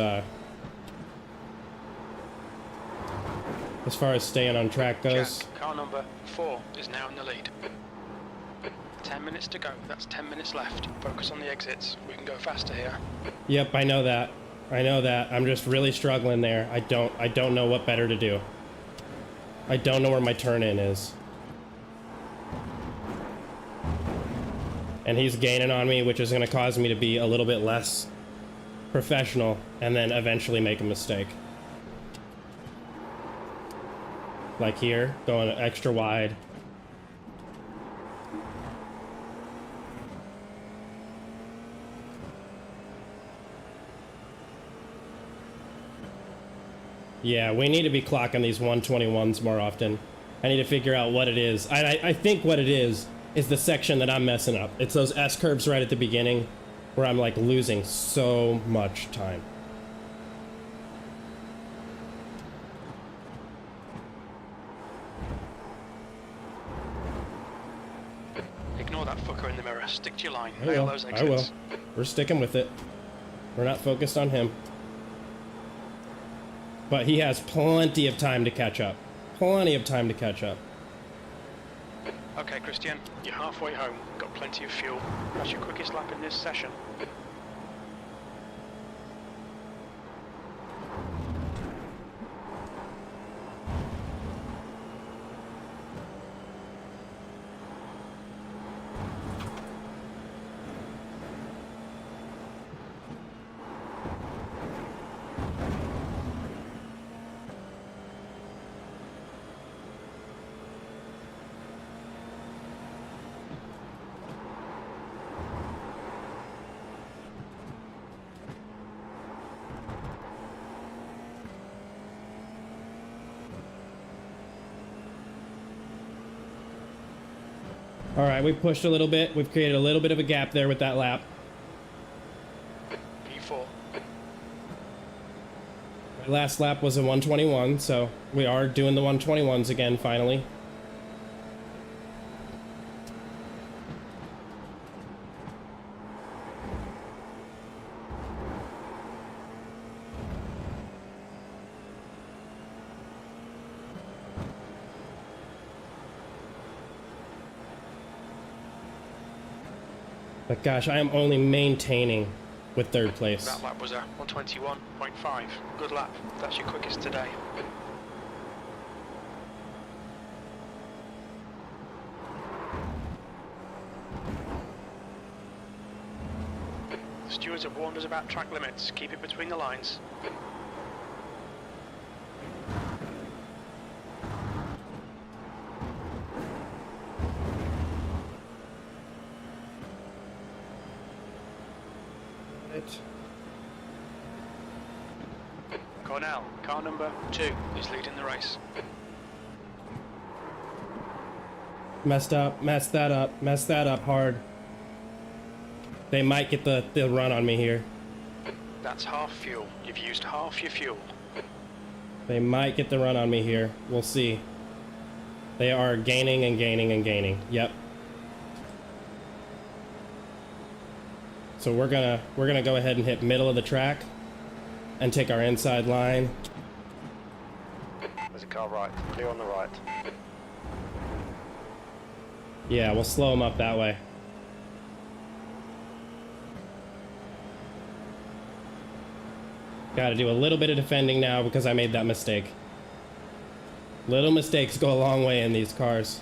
staying on track goes. Jack, car number 4 is now in the lead. 10 minutes to go. That's 10 minutes left. Focus on the exits. We can go faster here. Yep, I know that. I know that. I'm just really struggling there. I don't know what better to do. I don't know where my turn in is. And he's gaining on me, which is going to cause me to be a little bit less professional and then eventually make a mistake. Like here, going extra wide. Yeah, we need to be clocking these 121s more often. I need to figure out what it is. I think what it is the section that I'm messing up. It's those S-curves right at the beginning where I'm like losing so much time. Ignore that fucker in the mirror. Stick to your line. I Nail will. those I exits. will. We're sticking with it. We're not focused on him. But he has plenty of time to catch up. Plenty of time to catch up. Okay, Christian, you're halfway home. Got plenty of fuel. That's your quickest lap in this session. All right, we pushed a little bit. We've created a little bit of a gap there with that lap. P4. My last lap was a 121, so we are doing the 121s again finally. But gosh, I am only maintaining with third place. That lap was a 121.5. Good lap. That's your quickest today. The stewards have warned us about track limits. Keep it between the lines. Cornell, car number 2 is leading the race. Messed that up hard. They might get the run on me here. That's half fuel. You've used half your fuel. They might get the run on me here. We'll see. They are gaining and gaining and gaining. Yep. So we're gonna go ahead and hit middle of the track and take our inside line. There's a car right. Clear on the right. Yeah, we'll slow them up that way. Got to do a little bit of defending now because I made that mistake. Little mistakes go a long way in these cars.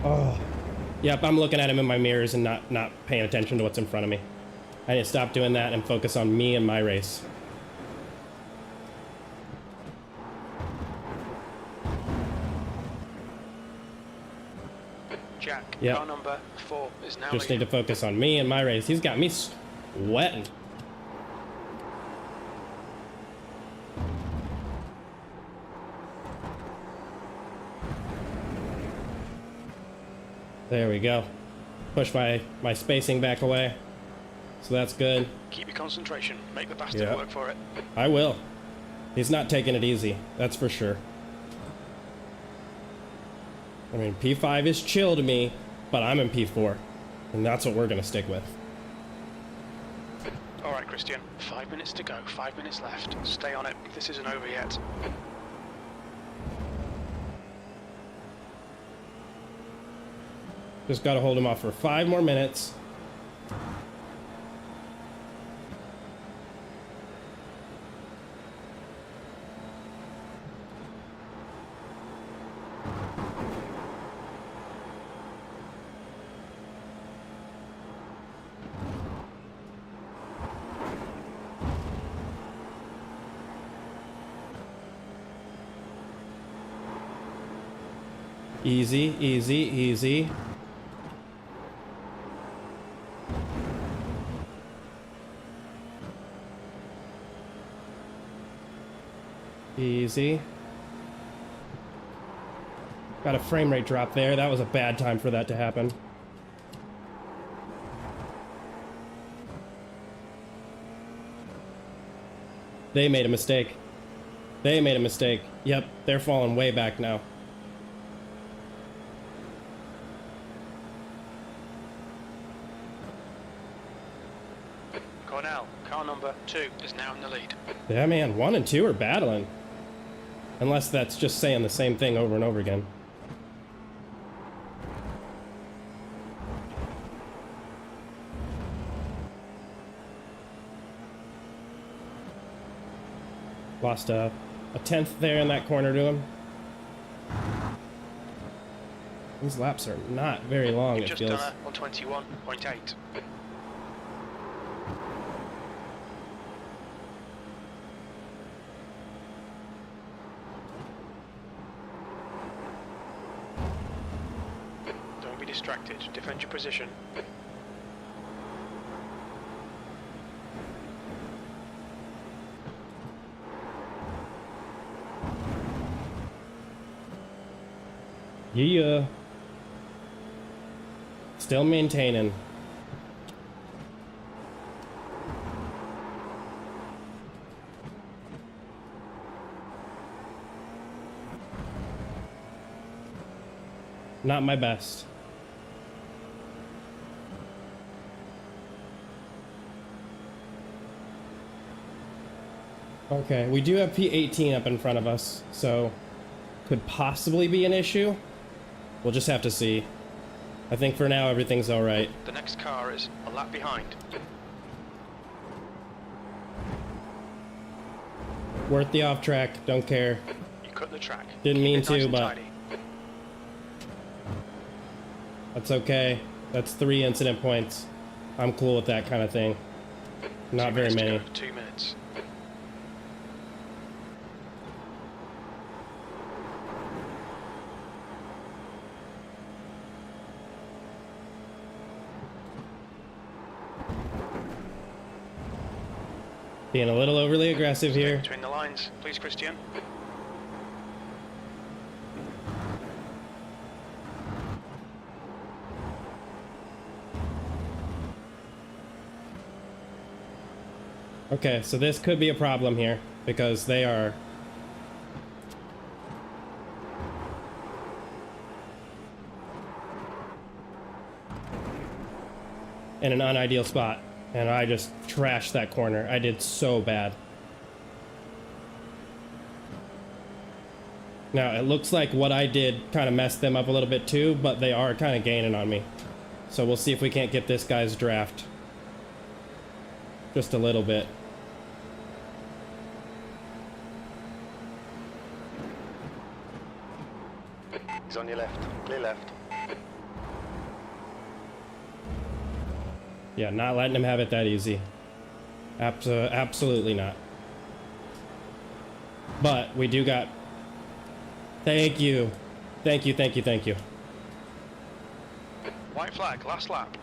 Oh, yep, I'm looking at him in my mirrors and not paying attention to what's in front of me. I need to stop doing that and focus on me and my race. Jack, Yep. car number 4 is now Just need leading. to focus on me and my race. He's got me sweating. There we go. Push my spacing back away. So that's good. Keep your concentration. Make the bastard Yeah. work for it. I will. He's not taking it easy. That's for sure. I mean, P5 is chill to me, but I'm in P4. And that's what we're going to stick with. Alright, Christian. 5 minutes to go. 5 minutes left. Stay on it. This isn't over yet. Just got to hold him off for 5 more minutes. Easy, easy, easy. Easy. Got a frame rate drop there. That was a bad time for that to happen. They made a mistake. They made a mistake. Yep, they're falling way back now. Cornell, car number 2 is now in the lead. Yeah, man, 1 and 2 are battling. Unless that's just saying the same thing over and over again. Lost a tenth there in that corner to him. These laps are not very long, You've it just feels. done a 121.8. Don't be distracted. Defend your position. Yeah. Still maintaining. Not my best. Okay, we do have P18 up in front of us, so could possibly be an issue. We'll just have to see. I think for now everything's all right. The next car is a lap behind. Worth the off track, don't care. You cut the track. Didn't mean Keep it nice to, and but tidy. that's okay. That's 3 incident points. I'm cool with that kind of thing. Not 2 very minutes to many. go, 2 minutes. Being a little overly aggressive Stay here. between the lines, please, Christian. Okay, so this could be a problem here because they are in an unideal spot, and I just trashed that corner. I did so bad. Now, it looks like what I did kind of messed them up a little bit too, but they are kind of gaining on me. So we'll see if we can't get this guy's draft just a little bit. He's on your left. Clear left. Yeah, not letting him have it that easy. Absolutely not. But we do got... Thank you. Thank you, thank you, thank you. White flag, last lap.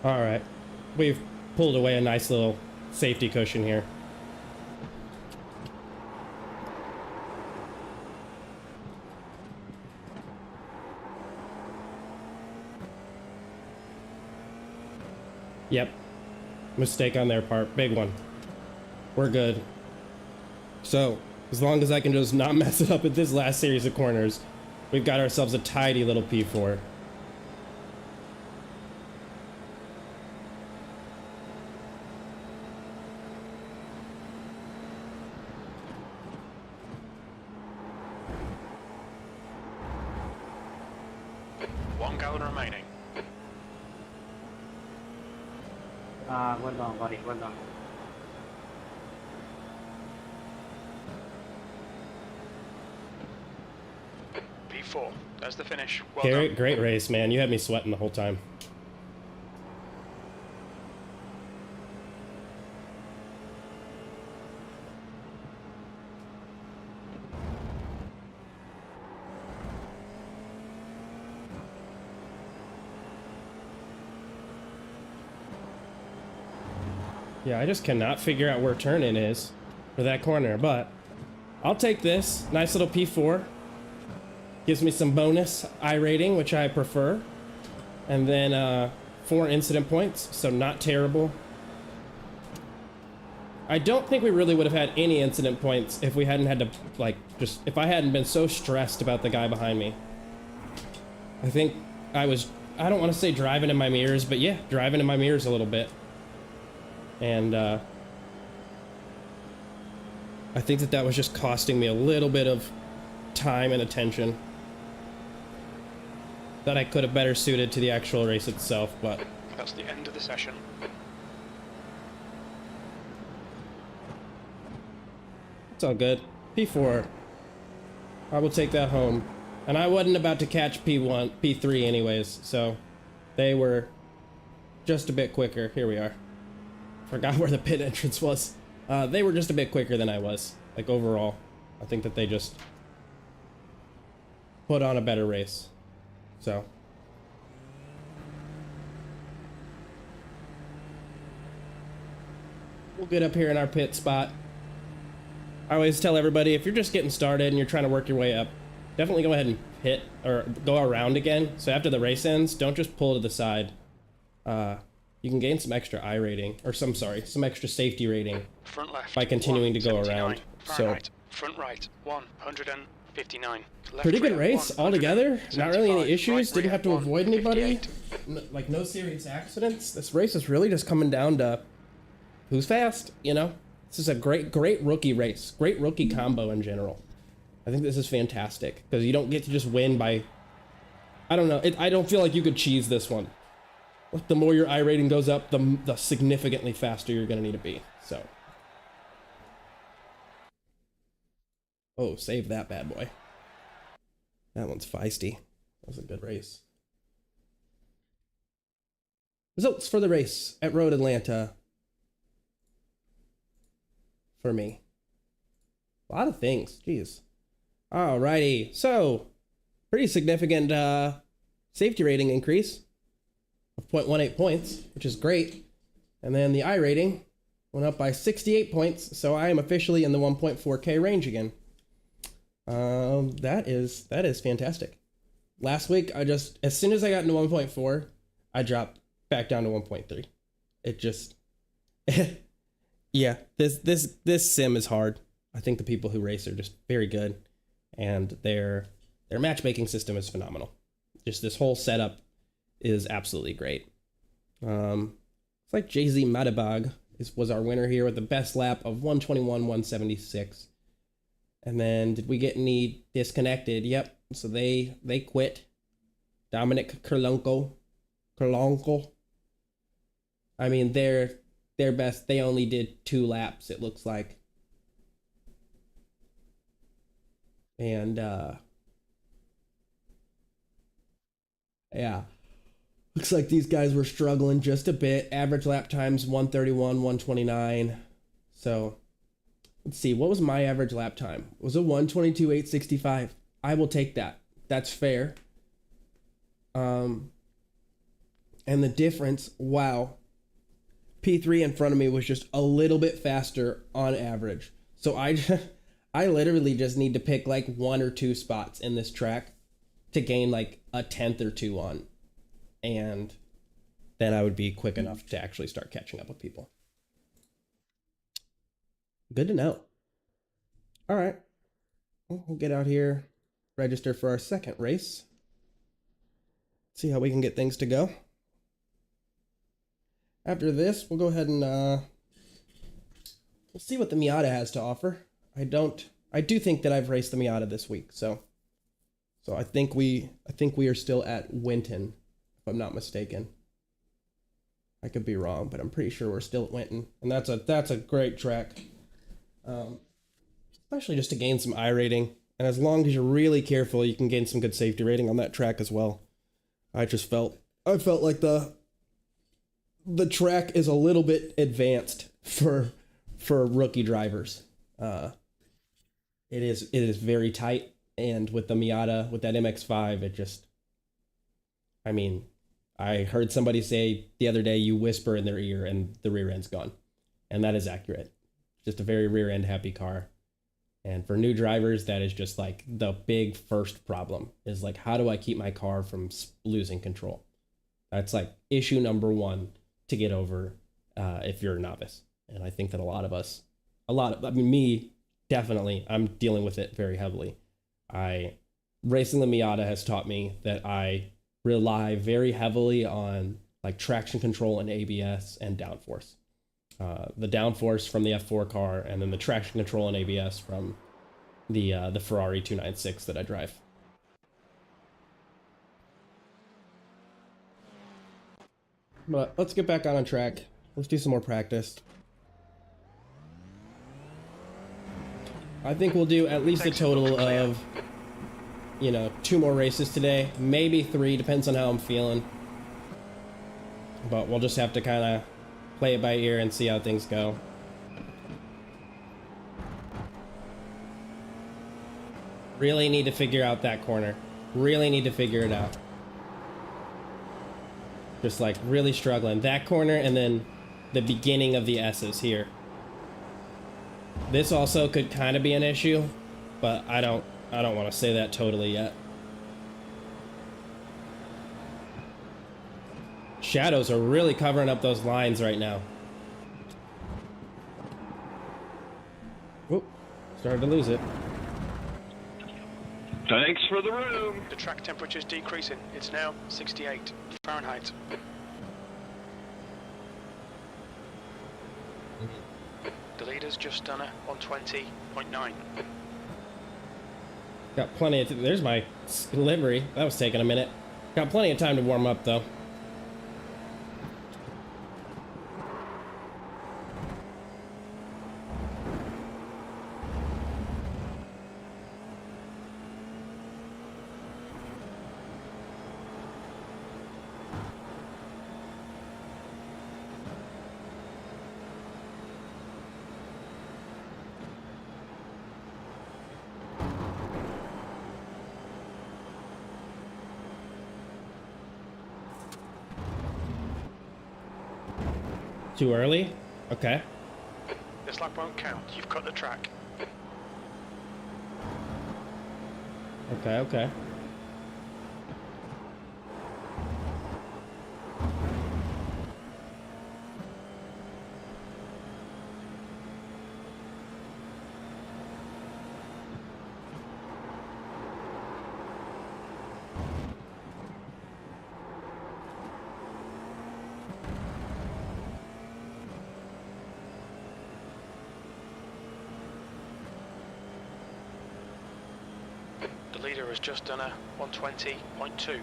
All right. We've pulled away a nice little safety cushion here. Yep. Mistake on their part. Big one. We're good. So, as long as I can just not mess it up at this last series of corners, we've got ourselves a tidy little P4. One gallon remaining. Well done, buddy. Well done. P4. There's the finish. Well Great, done. great race, man. You had me sweating the whole time. Yeah, I just cannot figure out where turn-in is for that corner, but I'll take this. Nice little P4. Gives me some bonus I rating, which I prefer. And then 4 incident points, so not terrible. I don't think we really would have had any incident points if we hadn't had to, like, just, if I hadn't been so stressed about the guy behind me. I think I was, I don't want to say driving in my mirrors, but yeah, driving in my mirrors a little bit. And I think that that was just costing me a little bit of time and attention that I could have better suited to the actual race itself, but That's the end of the session. it's all good. P4. I will take that home. And I wasn't about to catch P1, P3 anyways, so they were just a bit quicker. Here we are. Forgot where the pit entrance was. They were just a bit quicker than I was. Like overall, I think that they just put on a better race. So. We'll get up here in our pit spot. I always tell everybody, if you're just getting started and you're trying to work your way up, definitely go ahead and pit or go around again. So after the race ends, don't just pull to the side. You can gain some extra I rating, or some extra safety rating Front left. by continuing to go 179. around. Front So right. Front right. 159. Left pretty good rear, race altogether. Not really any 175. issues. Right Didn't rear, have to avoid anybody. 158. Like no serious accidents. This race is really just coming down to who's fast. You know, this is a great rookie race. Great rookie combo in general. I think this is fantastic because you don't get to just win by. I don't know. I don't feel like you could cheese this one. The more your I rating goes up, the significantly faster you're gonna need to be. So. Oh, save that bad boy. That one's feisty. That was a good race. Results for the race at Road Atlantta. For me. A lot of things. Jeez. Alrighty. So, pretty significant safety rating increase of 0.18 points, which is great. And then the I rating went up by 68 points, so I am officially in the 1.4K range again. That is fantastic. Last week, as soon as I got into 1.4, I dropped back down to 1.3. It just, yeah, this sim is hard. I think the people who race are just very good, and their matchmaking system is phenomenal. Just this whole setup is absolutely great. It's like Jay-Z Madabag was our winner here with the best lap of 121.176. And then did we get any disconnected? Yep. So they quit. Dominic Kurlonko. I mean, their best, they only did 2 laps, it looks like. And yeah. Looks like these guys were struggling just a bit. Average lap times 131, 129. So let's see, what was my average lap time? It was a 122.865. I will take that. That's fair. And the difference, wow. P3 in front of me was just a little bit faster on average. So I literally just need to pick like 1 or 2 spots in this track to gain like a 10th or 2 on. And then I would be quick enough to actually start catching up with people. Good to know. All right. We'll get out here, register for our second race. See how we can get things to go. After this, we'll go ahead and we'll see what the Miata has to offer. I do think that I've raced the Miata this week, so I think we are still at Winton, if I'm not mistaken. I could be wrong, but I'm pretty sure we're still at Winton, and that's a great track. Especially just to gain some I rating, and as long as you're really careful, you can gain some good safety rating on that track as well. I felt like the track is a little bit advanced for rookie drivers. It is very tight, and with the Miata, with that MX-5, I heard somebody say the other day, you whisper in their ear and the rear end's gone, and that is accurate. Just a very rear end happy car. And for new drivers, that is just like the big first problem is like, how do I keep my car from losing control? That's like issue number 1 to get over if you're a novice. And I think that me, definitely, I'm dealing with it very heavily. Racing the Miata has taught me that I rely very heavily on like traction control and ABS and downforce. The downforce from the F4 car, and then the traction control and ABS from the Ferrari 296 that I drive. But let's get back on track. Let's do some more practice. I think we'll do at least a total of, 2 more races today, maybe 3, depends on how I'm feeling. but we'll just have to kind of play it by ear and see how things go. Really need to figure out that corner. Really need to figure it out. Just like really struggling. That corner and then the beginning of the S's here. This also could kind of be an issue, but I don't want to say that totally yet. Shadows are really covering up those lines right now. Whoop, started to lose it. Thanks for the room. The track temperature is decreasing. It's now 68 Fahrenheit. The leader's just done a 120.9. Got plenty of... There's my livery. That was taking a minute. Got plenty of time to warm up, though. Too early? Okay. This lap won't count. You've cut the track. Okay, okay. The leader has just done a 120.2.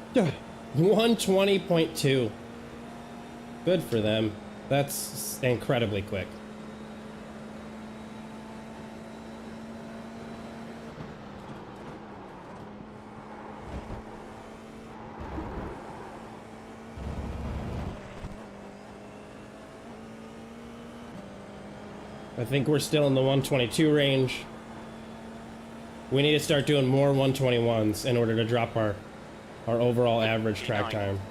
120.2. Good for them. That's incredibly quick. I think we're still in the 122 range. We need to start doing more 121s in order to drop our overall average track time.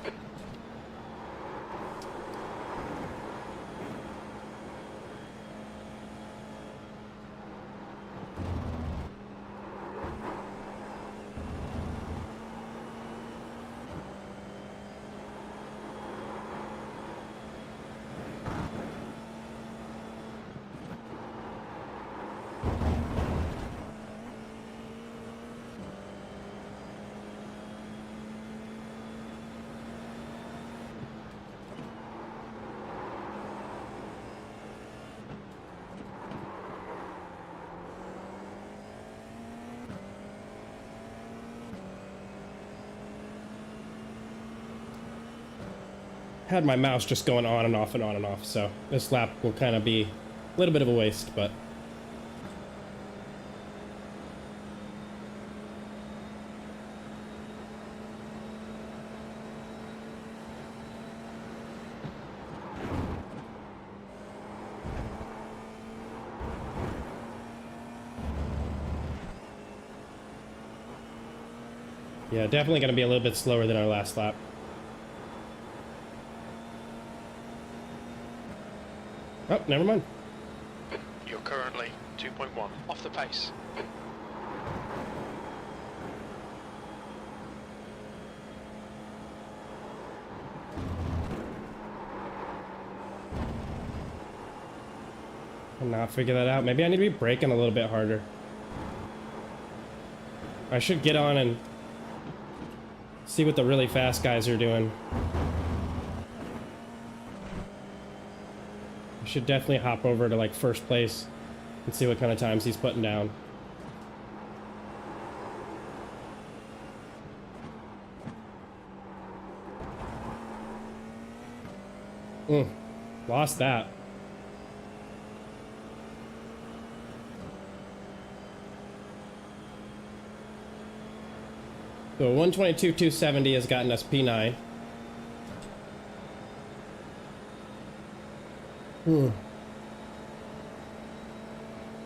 Had my mouse just going on and off and on and off, so this lap will kind of be a little bit of a waste, but yeah, definitely going to be a little bit slower than our last lap. Oh, never mind. You're currently 2.1 off the pace. I'll not figure that out. Maybe I need to be braking a little bit harder. I should get on and see what the really fast guys are doing. I should definitely hop over to like first place and see what kind of times he's putting down. Lost that. So 122.270 has gotten us P9. Hmm.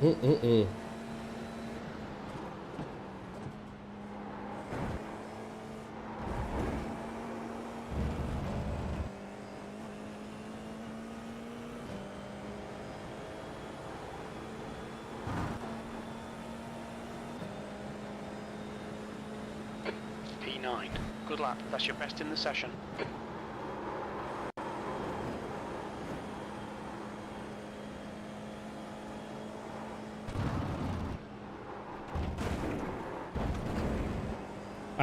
Mm-mm-mm. P9. Good lap. That's your best in the session.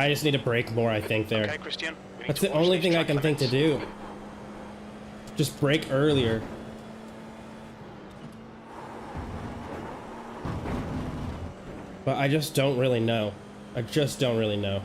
I just need to brake more, I think, there. Okay, Christian. We need That's to the watch only these thing I track can think to limits. do. Just brake earlier. But I just don't really know. I just don't really know.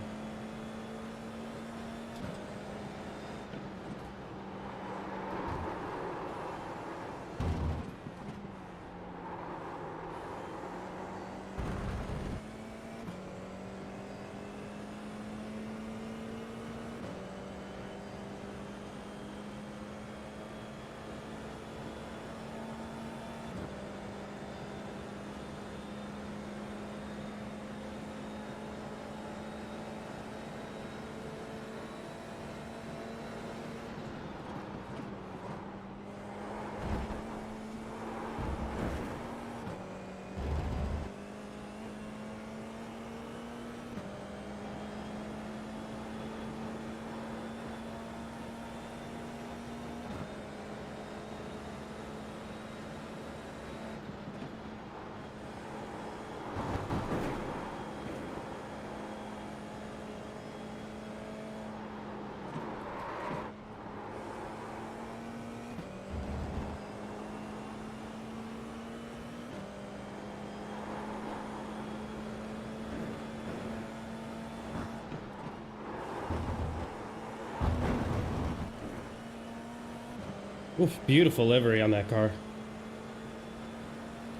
Oof, beautiful livery on that car.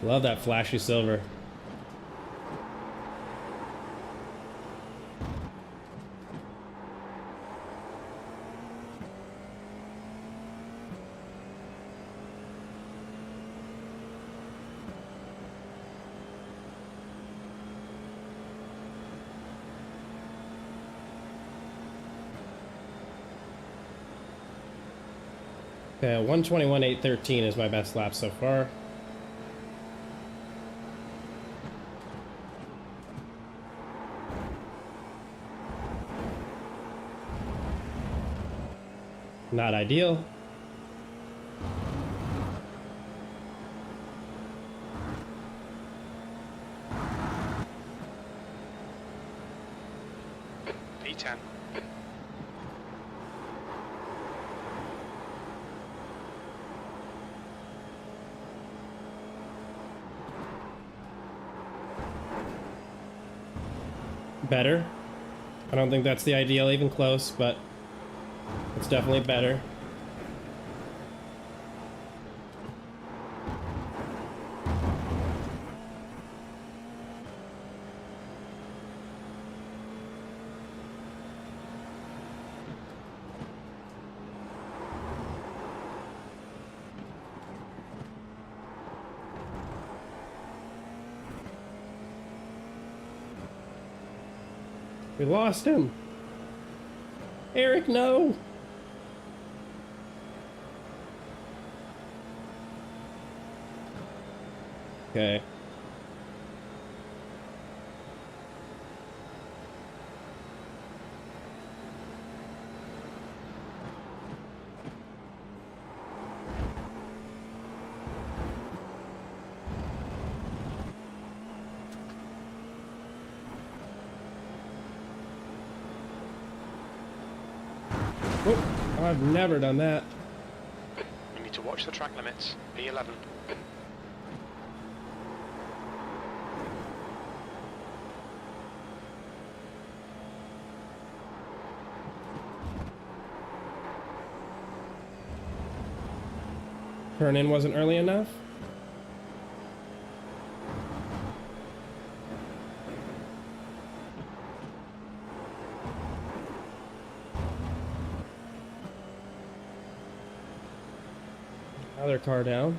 Love that flashy silver. Okay, 121.813 is my best lap so far. Not ideal. P10. Better. I don't think that's the ideal, even close, but it's definitely better. We lost him. Eric, no. Okay. Oh, I've never done that. We need to watch the track limits. P11. Turn in wasn't early enough. Another car down.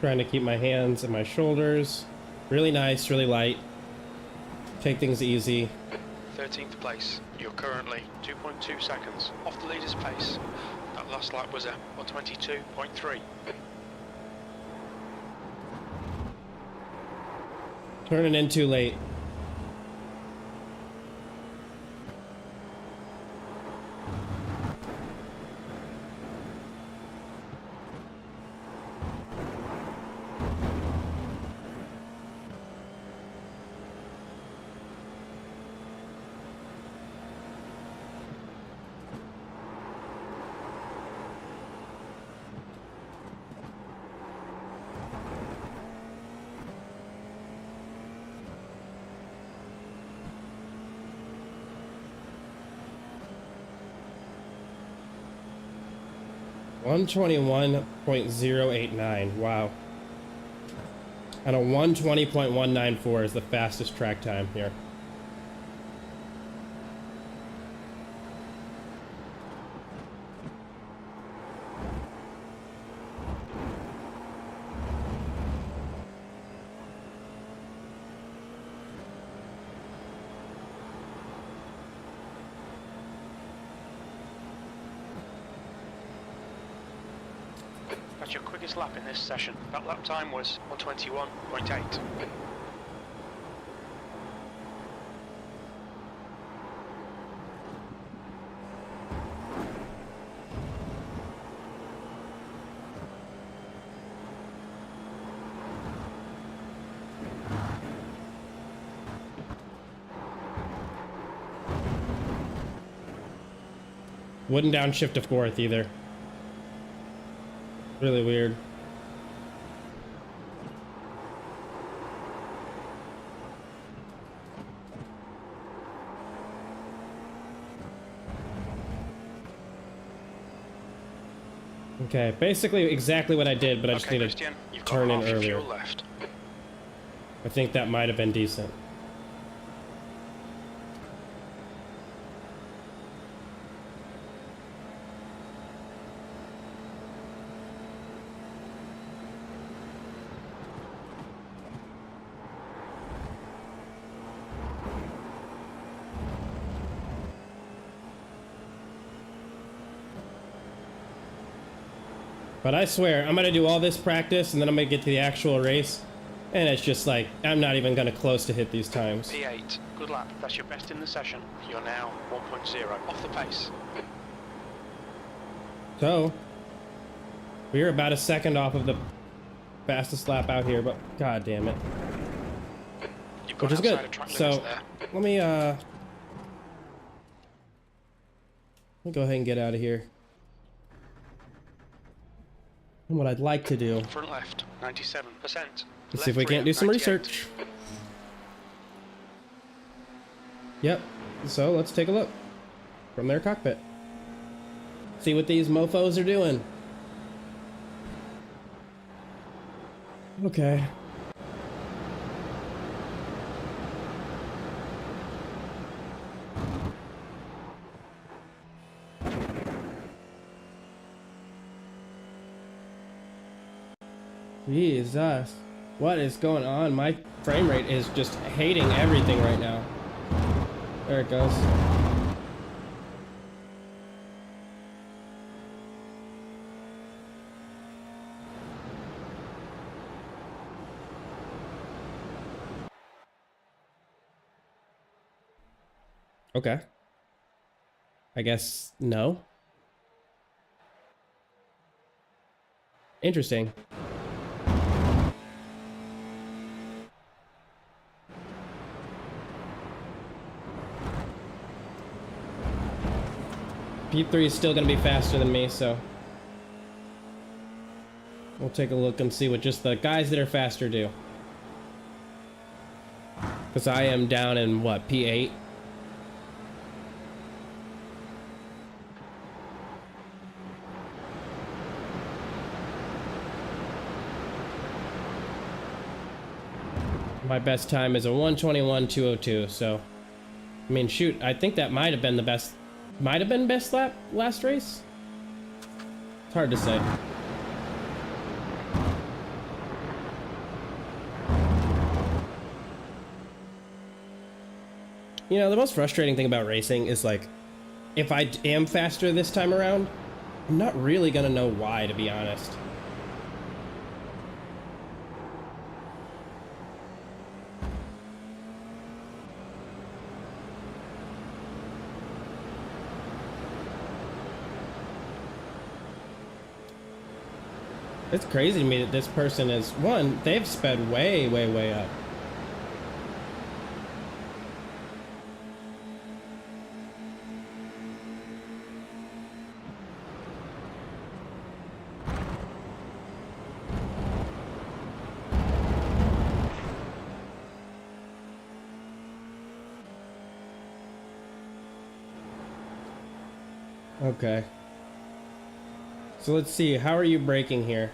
Trying to keep my hands and my shoulders. Really nice, really light. Take things easy. 13th place. You're currently 2.2 seconds off the leader's pace. That last lap was a 122.3. Turning in too late. $121.089. Wow. And a 120.194 is the fastest track time here. That's your quickest lap in this session. That lap time was 121.8. Wouldn't downshift to fourth either. Really weird. Okay, basically exactly what I did, but I just Okay, need Christian, to you've turn got in half your earlier. fuel left. I think that might have been decent. But I swear, I'm gonna do all this practice and then I'm gonna get to the actual race. And it's just like, I'm not even gonna close to hit these times. P8, good lap. That's your best in the session. You're now 1.0 off the pace. So, we're about a second off of the fastest lap out here, but god damn it. You've gone Which is good. outside of track So, limits there. let me go ahead and get out of here. And what I'd like to do, Front left, 97%. let's see if we can't do some research. Yep. So let's take a look from their cockpit. See what these mofos are doing. Okay. Jesus. What is going on? My frame rate is just hating everything right now. There it goes. Okay. I guess no. Interesting. P3 is still going to be faster than me, so we'll take a look and see what just the guys that are faster do. Because I am down in, what, P8? My best time is a 1:21.202, so I mean, shoot, I think that might have been the best, best lap last race. It's hard to say. You know, the most frustrating thing about racing is, like, if I am faster this time around, I'm not really gonna know why, to be honest. It's crazy to me that this person is, one, they've sped way, way, way up. Okay. So let's see, how are you braking here?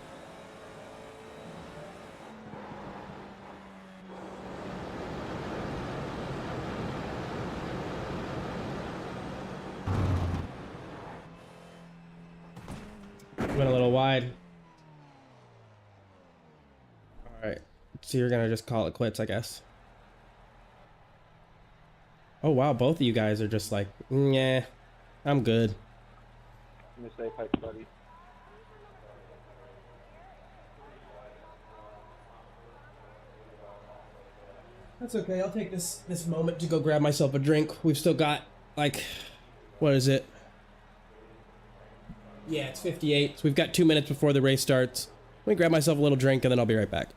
Went a little wide. Alright, so you're gonna just call it quits, I guess. Oh wow, both of you guys are just like, yeah, I'm good. I'm gonna say hi, buddy. That's okay, I'll take this moment to go grab myself a drink. We've still got, like, what is it? Yeah, it's 58, so we've got 2 minutes before the race starts. Let me grab myself a little drink and then I'll be right back.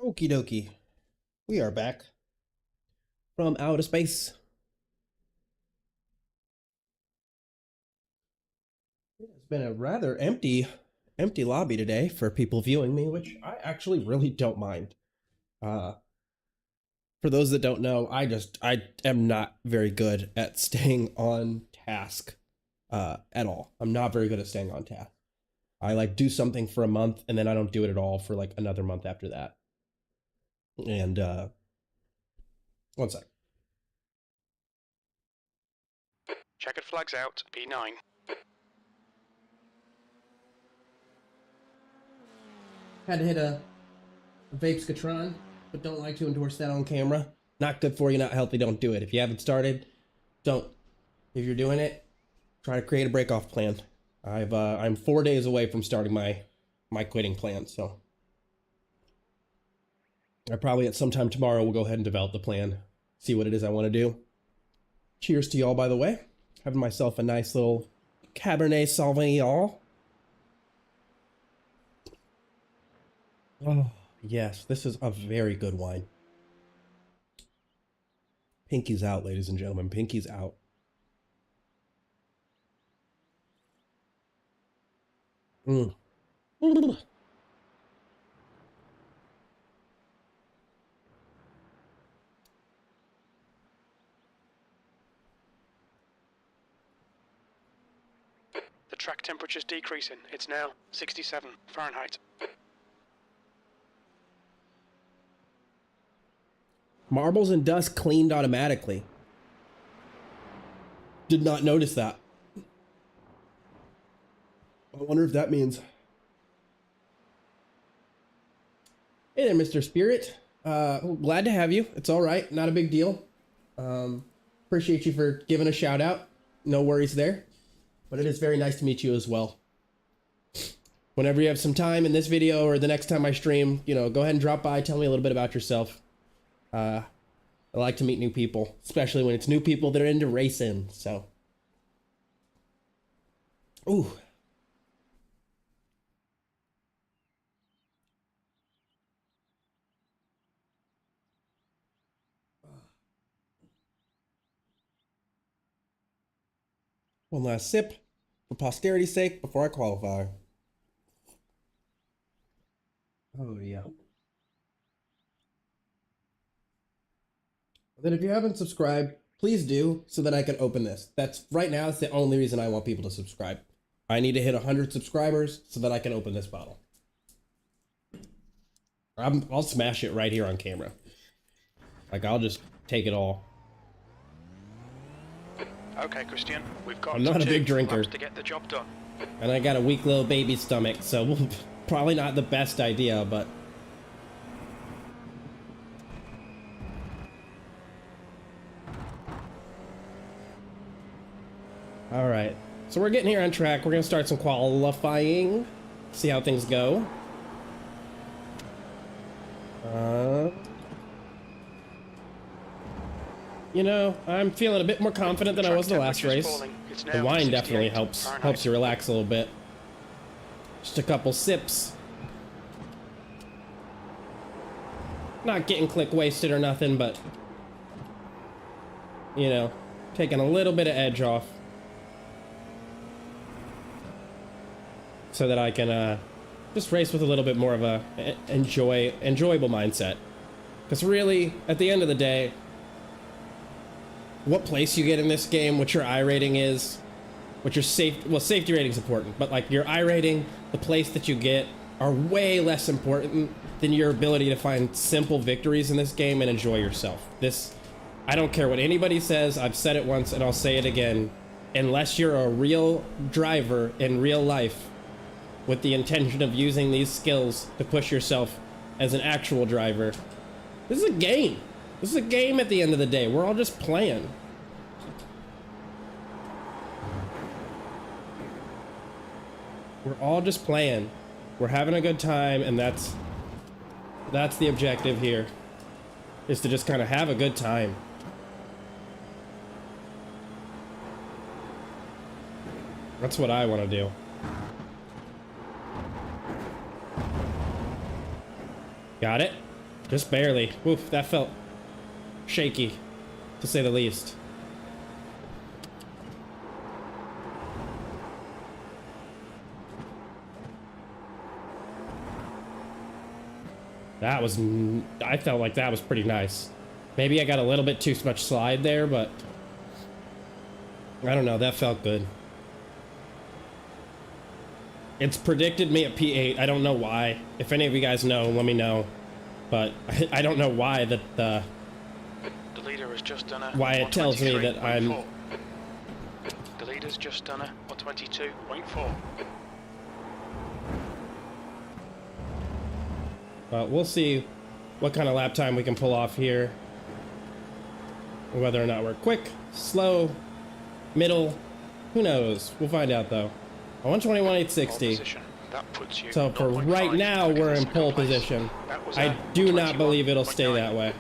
Okie dokie. We are back from outer space. It's been a rather empty lobby today for people viewing me, which I actually really don't mind. For those that don't know, I am not very good at staying on task at all. I'm not very good at staying on task. I like do something for a month and then I don't do it at all for like another month after that. And one sec. Checkered flags out, P9. Had to hit a vape scatron, but don't like to endorse that on camera. Not good for you, not healthy, don't do it. If you haven't started, don't. If you're doing it, try to create a break-off plan. I'm 4 days away from starting my quitting plan, so I probably at some time tomorrow will go ahead and develop the plan, see what it is I want to do. Cheers to y'all, by the way. Having myself a nice little Cabernet Sauvignon. Oh, yes, this is a very good wine. Pinky's out, ladies and gentlemen. Pinky's out. Mm. The track temperature's decreasing. It's now 67 Fahrenheit. Marbles and dust cleaned automatically. Did not notice that. I wonder if that means... Hey there, Mr. Spirit. Glad to have you. It's all right. Not a big deal. Appreciate you for giving a shout out. No worries there. But it is very nice to meet you as well. Whenever you have some time in this video or the next time I stream, you know, go ahead and drop by. Tell me a little bit about yourself. I like to meet new people, especially when it's new people that are into racing, so. Ooh. One last sip for posterity's sake before I qualify. Oh, yeah. Then if you haven't subscribed, please do so that I can open this. That's right now, it's the only reason I want people to subscribe. I need to hit 100 subscribers so that I can open this bottle. I'll smash it right here on camera. Like, I'll just take it all. Okay, Christian, we've got I'm not a big drinker. to get the job done. And I got a weak little baby stomach, so probably not the best idea, but... Alright, so we're getting here on track. We're going to start some qualifying. See how things go. You know, I'm feeling a bit more confident than I was the last race. The wine definitely helps you relax a little bit. Just a couple sips. Not getting click wasted or nothing, but you know, taking a little bit of edge off. So that I can just race with a little bit more of a enjoyable mindset. Because really, at the end of the day, what place you get in this game, what your I rating is, what your safety rating is important, but like your I rating, the place that you get are way less important than your ability to find simple victories in this game and enjoy yourself. I don't care what anybody says, I've said it once and I'll say it again, unless you're a real driver in real life with the intention of using these skills to push yourself as an actual driver, this is a game. This is a game at the end of the day. We're all just playing. We're all just playing. We're having a good time, and that's the objective here, is to just kind of have a good time. That's what I want to do. Got it? Just barely. Oof, that felt shaky, to say the least. That was, I felt like that was pretty nice. Maybe I got a little bit too much slide there, but I don't know, that felt good. It's predicted me at P8. I don't know why. If any of you guys know, let me know. But I don't know why that The leader has just done a why it tells me that I'm 123.4. The leader's just done a 122.4. But we'll see what kind of lap time we can pull off here. Whether or not we're quick, slow, middle, who knows? We'll find out though. 121.860. That puts you So for 0.5 right now, we're in seconds pole place. position. That was I a do not believe it'll stay 21.9. that way.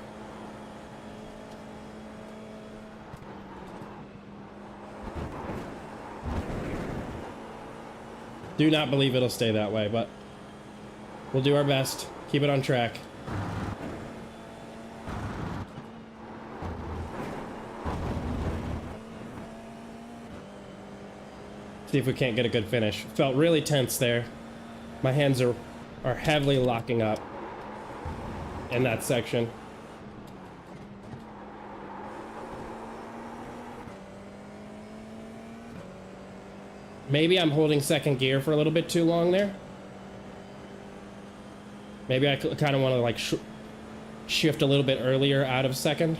Do not believe it'll stay that way, but we'll do our best. Keep it on track. See if we can't get a good finish. Felt really tense there. My hands are heavily locking up in that section. Maybe I'm holding second gear for a little bit too long there. Maybe I kind of want to like shift a little bit earlier out of second.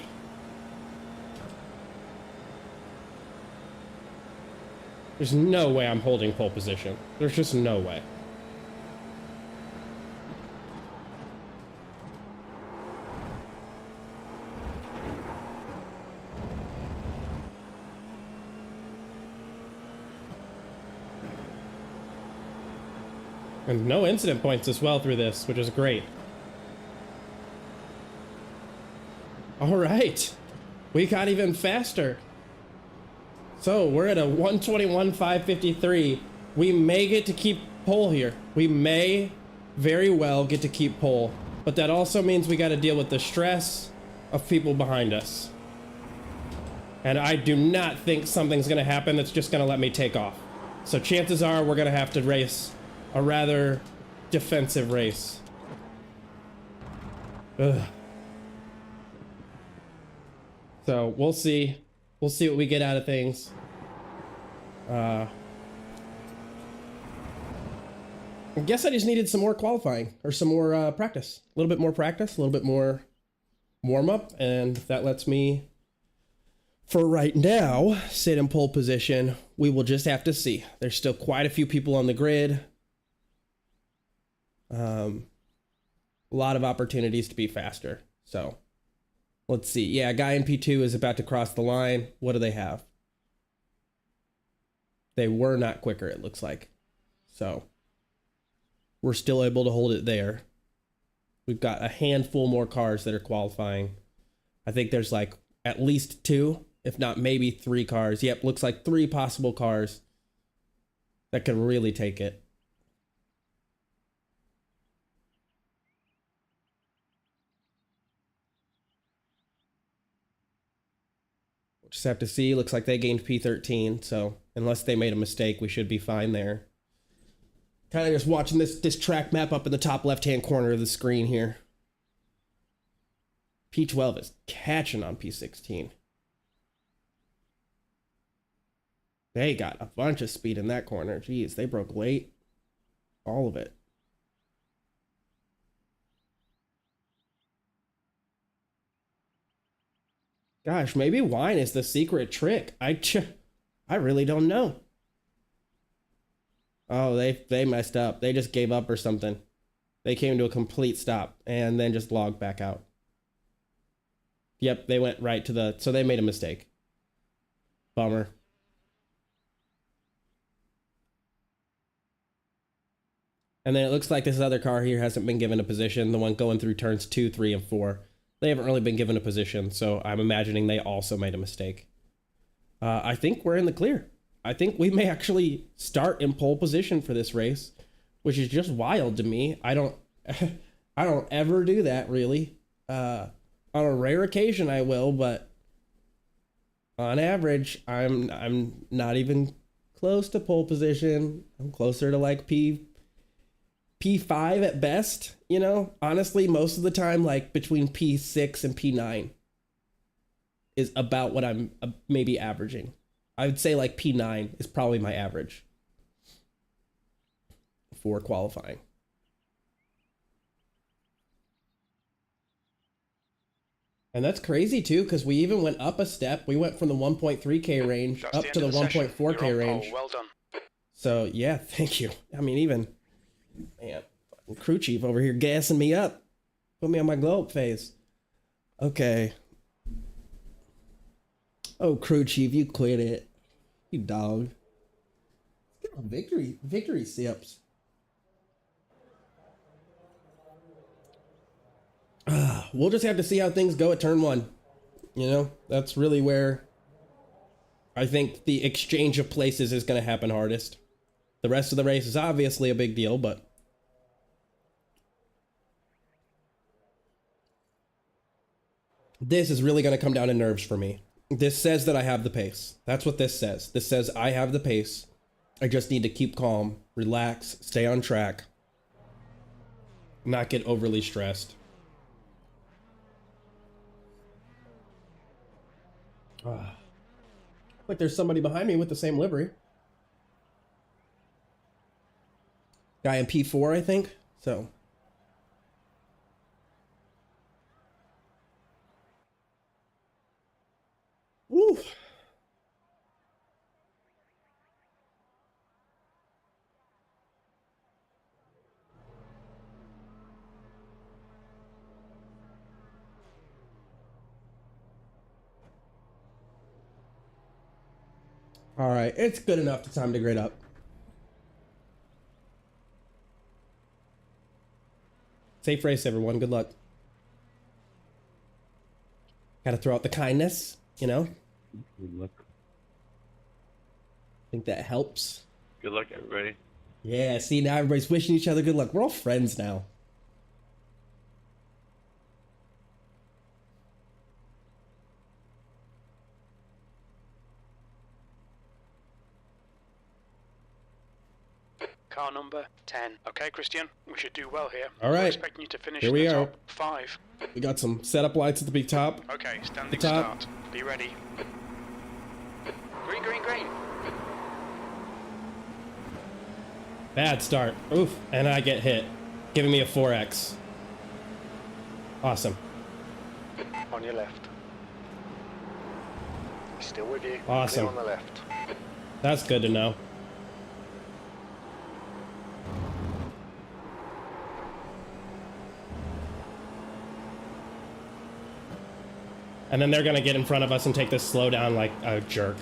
There's no way I'm holding pole position. There's just no way. And no incident points as well through this, which is great. All right, we got even faster. So we're at a 121.553. We may get to keep pole here. We may very well get to keep pole, but that also means we got to deal with the stress of people behind us. And I do not think something's going to happen that's just going to let me take off. So chances are we're going to have to race a rather defensive race. Ugh. So we'll see. We'll see what we get out of things. I guess I just needed some more qualifying or some more practice. A little bit more practice, a little bit more warm up, and that lets me, for right now, sit in pole position. We will just have to see. There's still quite a few people on the grid. A lot of opportunities to be faster. So let's see. Yeah, guy in P2 is about to cross the line. What do they have? They were not quicker, it looks like. So we're still able to hold it there. We've got a handful more cars that are qualifying. I think there's like at least 2, if not maybe 3 cars. Yep, looks like 3 possible cars that could really take it. Just have to see. Looks like they gained P13, so unless they made a mistake, we should be fine there. Kind of just watching this track map up in the top left-hand corner of the screen here. P12 is catching on P16. They got a bunch of speed in that corner. Jeez, they broke late. All of it. Gosh, maybe wine is the secret trick. I really don't know. Oh, they messed up. They just gave up or something. They came to a complete stop and then just logged back out. Yep, they went right to the... So they made a mistake. Bummer. And then it looks like this other car here hasn't been given a position. The one going through turns 2, 3, and 4. They haven't really been given a position, so I'm imagining they also made a mistake. I think we're in the clear. I think we may actually start in pole position for this race, which is just wild to me. I don't ever do that, really. On a rare occasion I will, but on average, I'm not even close to pole position. I'm closer to like P5 at best, you know? Honestly, most of the time, like between P6 and P9 is about what I'm maybe averaging. I would say like P9 is probably my average for qualifying. And that's crazy too, because we even went up a step. We went from the 1.3K range That's up the to end the of the session. 1.4K You're on range. pole. Well done. So yeah, thank you. I mean, even, man, crew chief over here gassing me up. Put me on my glow up phase. Okay. Oh, crew chief, you quit it. You dog. Get on victory sips. We'll just have to see how things go at turn 1. You know, that's really where I think the exchange of places is going to happen hardest. The rest of the race is obviously a big deal, but this is really going to come down to nerves for me. This says that I have the pace. That's what this says. This says I have the pace. I just need to keep calm, relax, stay on track, not get overly stressed. Like there's somebody behind me with the same livery. Guy in P4, I think. So. Woo. All right, it's good enough to time to grade up. Safe race, everyone. Good luck. Got to throw out the kindness, you know? Good luck. I think that helps. Good luck, everybody. Yeah, see, now everybody's wishing each other good luck. We're all friends now. Car number 10. Okay, Christian, we should do well here. All right. We're expecting you to finish Here in we the are. top 5. We got some setup lights at the big top. Okay, standing The top. start. Be ready. Green, green, green. Bad start. Oof. And I get hit, giving me a 4X. Awesome. On your left. He's still with you. Awesome. Clear on the left. That's good to know. And then they're gonna get in front of us and take this slow down like a jerk.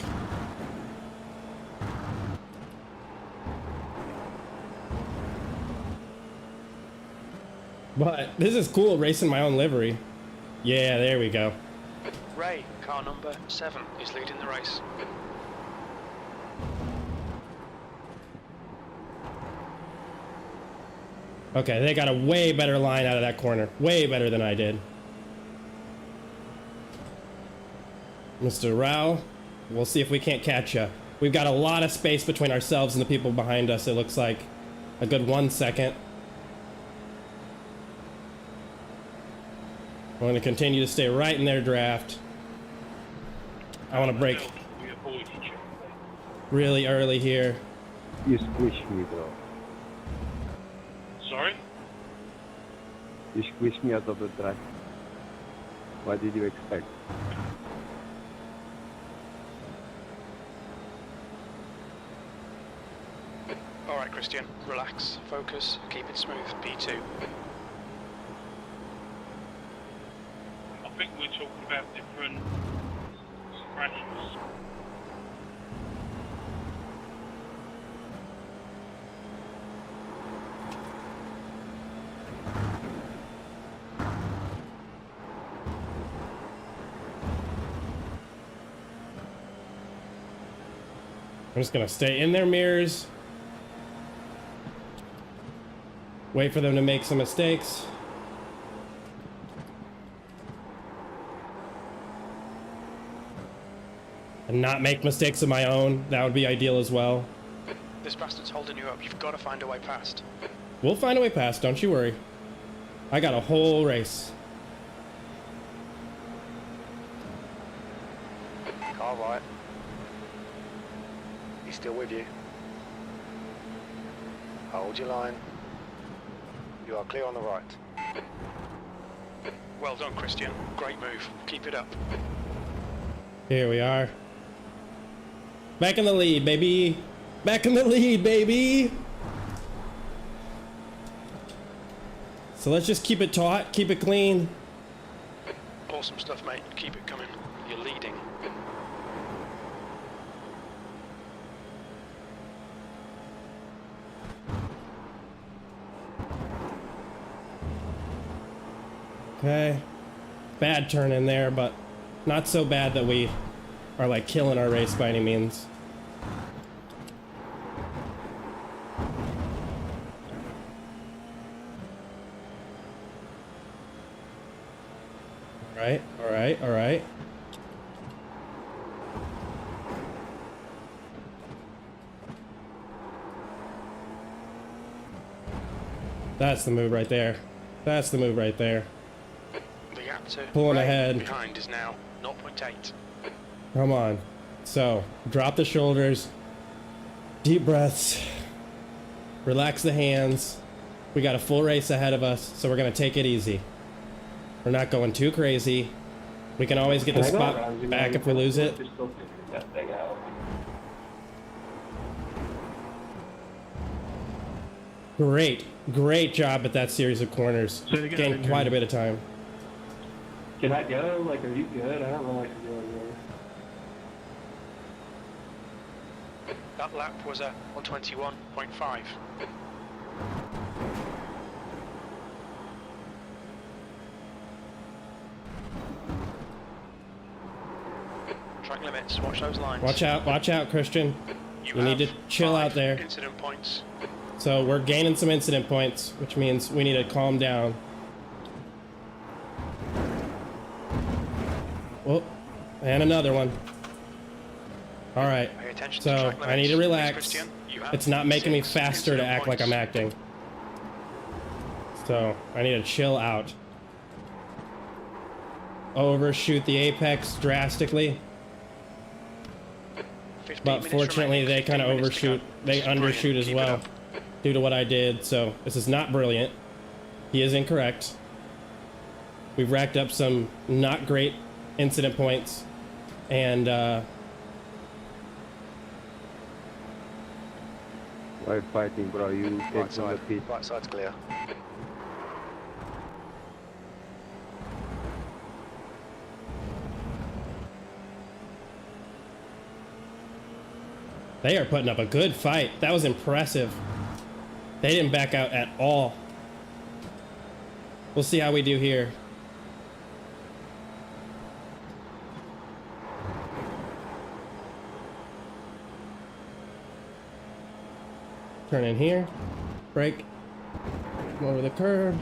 But this is cool, racing my own livery. Yeah, there we go. Ray, car number 7, is leading the race. Okay, they got a way better line out of that corner. Way better than I did. Mr. Rao, we'll see if we can't catch you. We've got a lot of space between ourselves and the people behind us, it looks like. A good 1 second. We're going to continue to stay right in their draft. I want to break really early here. You squished me, bro. Sorry? You squished me out of the track. What did you expect? Alright, Christian, relax, focus, keep it smooth. P2. I think we're talking about different crashes. I'm just gonna stay in their mirrors. Wait for them to make some mistakes. And not make mistakes of my own. That would be ideal as well. This bastard's holding you up. You've got to find a way past. We'll find a way past, don't you worry. I got a whole race. Car right. He's still with you. Hold your line. You are clear on the right. Well done, Christian. Great move. Keep it up. Here we are. Back in the lead, baby. Back in the lead, baby. So let's just keep it taut, keep it clean. Awesome stuff, mate. Keep it coming. You're leading. Okay. Bad turn in there, but not so bad that we are like killing our race by any means. Alright, alright, alright. That's the move right there. That's the move right there. The gap to Pulling Ray ahead. behind is now 0.8. Come on. So, drop the shoulders. Deep breaths. Relax the hands. We got a full race ahead of us, so we're going to take it easy. We're not going too crazy. We can always get the spot back if we lose it. Great job at that series of corners. Gained quite a bit of time. Can I go? Like, are you good? I don't know what to do anymore. That lap was a 121.5. Track limits, watch those lines. Watch out, Christian. You need to chill out there. Incident points. So we're gaining some incident points, which means we need to calm down. Oh, and another one. All right, Pay attention to so track limits. I need to Please, relax. Christian, you have It's not making me 6 faster to incident act like I'm points. acting. So I need to chill out. Overshoot the apex drastically. 15 But minutes fortunately, remaining, they kind of 15 minutes to overshoot. go. They This is brilliant. undershoot as Keep it well up. due to what I did. So this is not brilliant. He is incorrect. We've racked up some not great incident points, and Why fighting, bro? You Right take from the side. pit. Right side's clear. they are putting up a good fight. That was impressive. They didn't back out at all. We'll see how we do here. Turn in here. Brake. Come over the curb.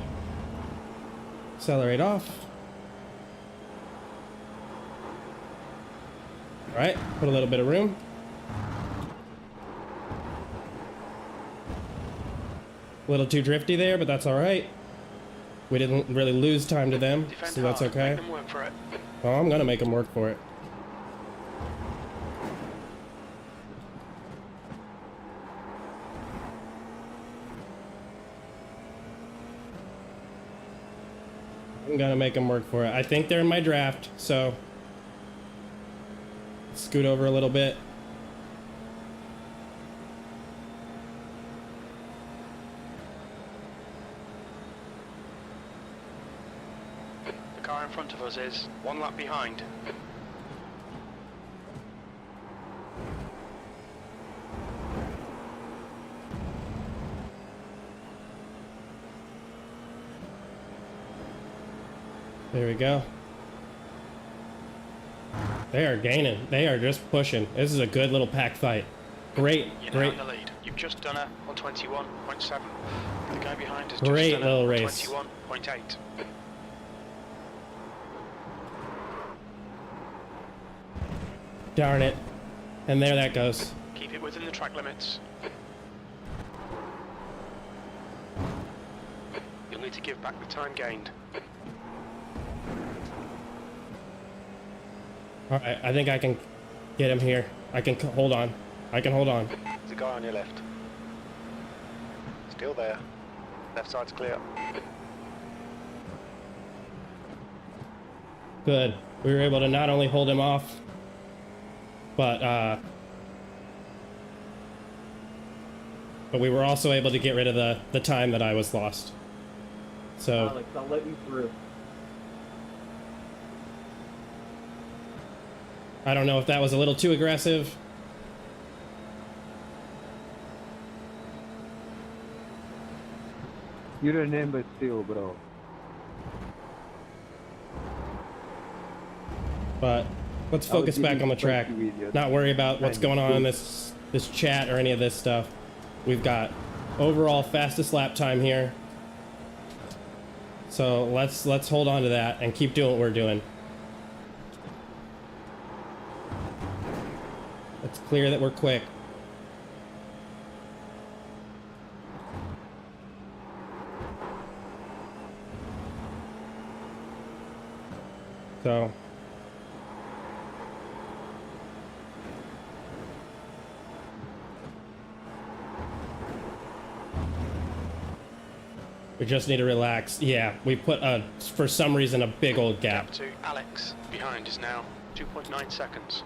Accelerate off. All right, put a little bit of room. A little too drifty there, but that's all right. We didn't really lose time to them, Defend so that's hard. okay. Make them work for it. Well, I'm gonna make them work for it. I'm gonna make them work for it. I think they're in my draft, so scoot over a little bit. The car in front of us is 1 lap behind. There we go. They are gaining. They are just pushing. This is a good little pack fight. Great, You're now great. in the lead. You've just done a 121.7. The guy behind has Great just done little a race. 121.8. Darn it. And there that goes. Keep it within the track limits. You'll need to give back the time gained. All right, I think I can get him here. I can hold on. I can hold on. There's a guy on your left. Still there. Left side's clear. Good. We were able to not only hold him off, but we were also able to get rid of the time that I was lost. So Alex, I'll let you through. I don't know if that was a little too aggressive. You remember still, bro. But let's focus back on the track. Not worry about what's going on in this chat or any of this stuff. We've got overall fastest lap time here. So let's hold on to that and keep doing what we're doing. It's clear that we're quick. So we just need to relax. Yeah, we put for some reason a big old gap. Gap to Alex. Behind is now 2.9 seconds.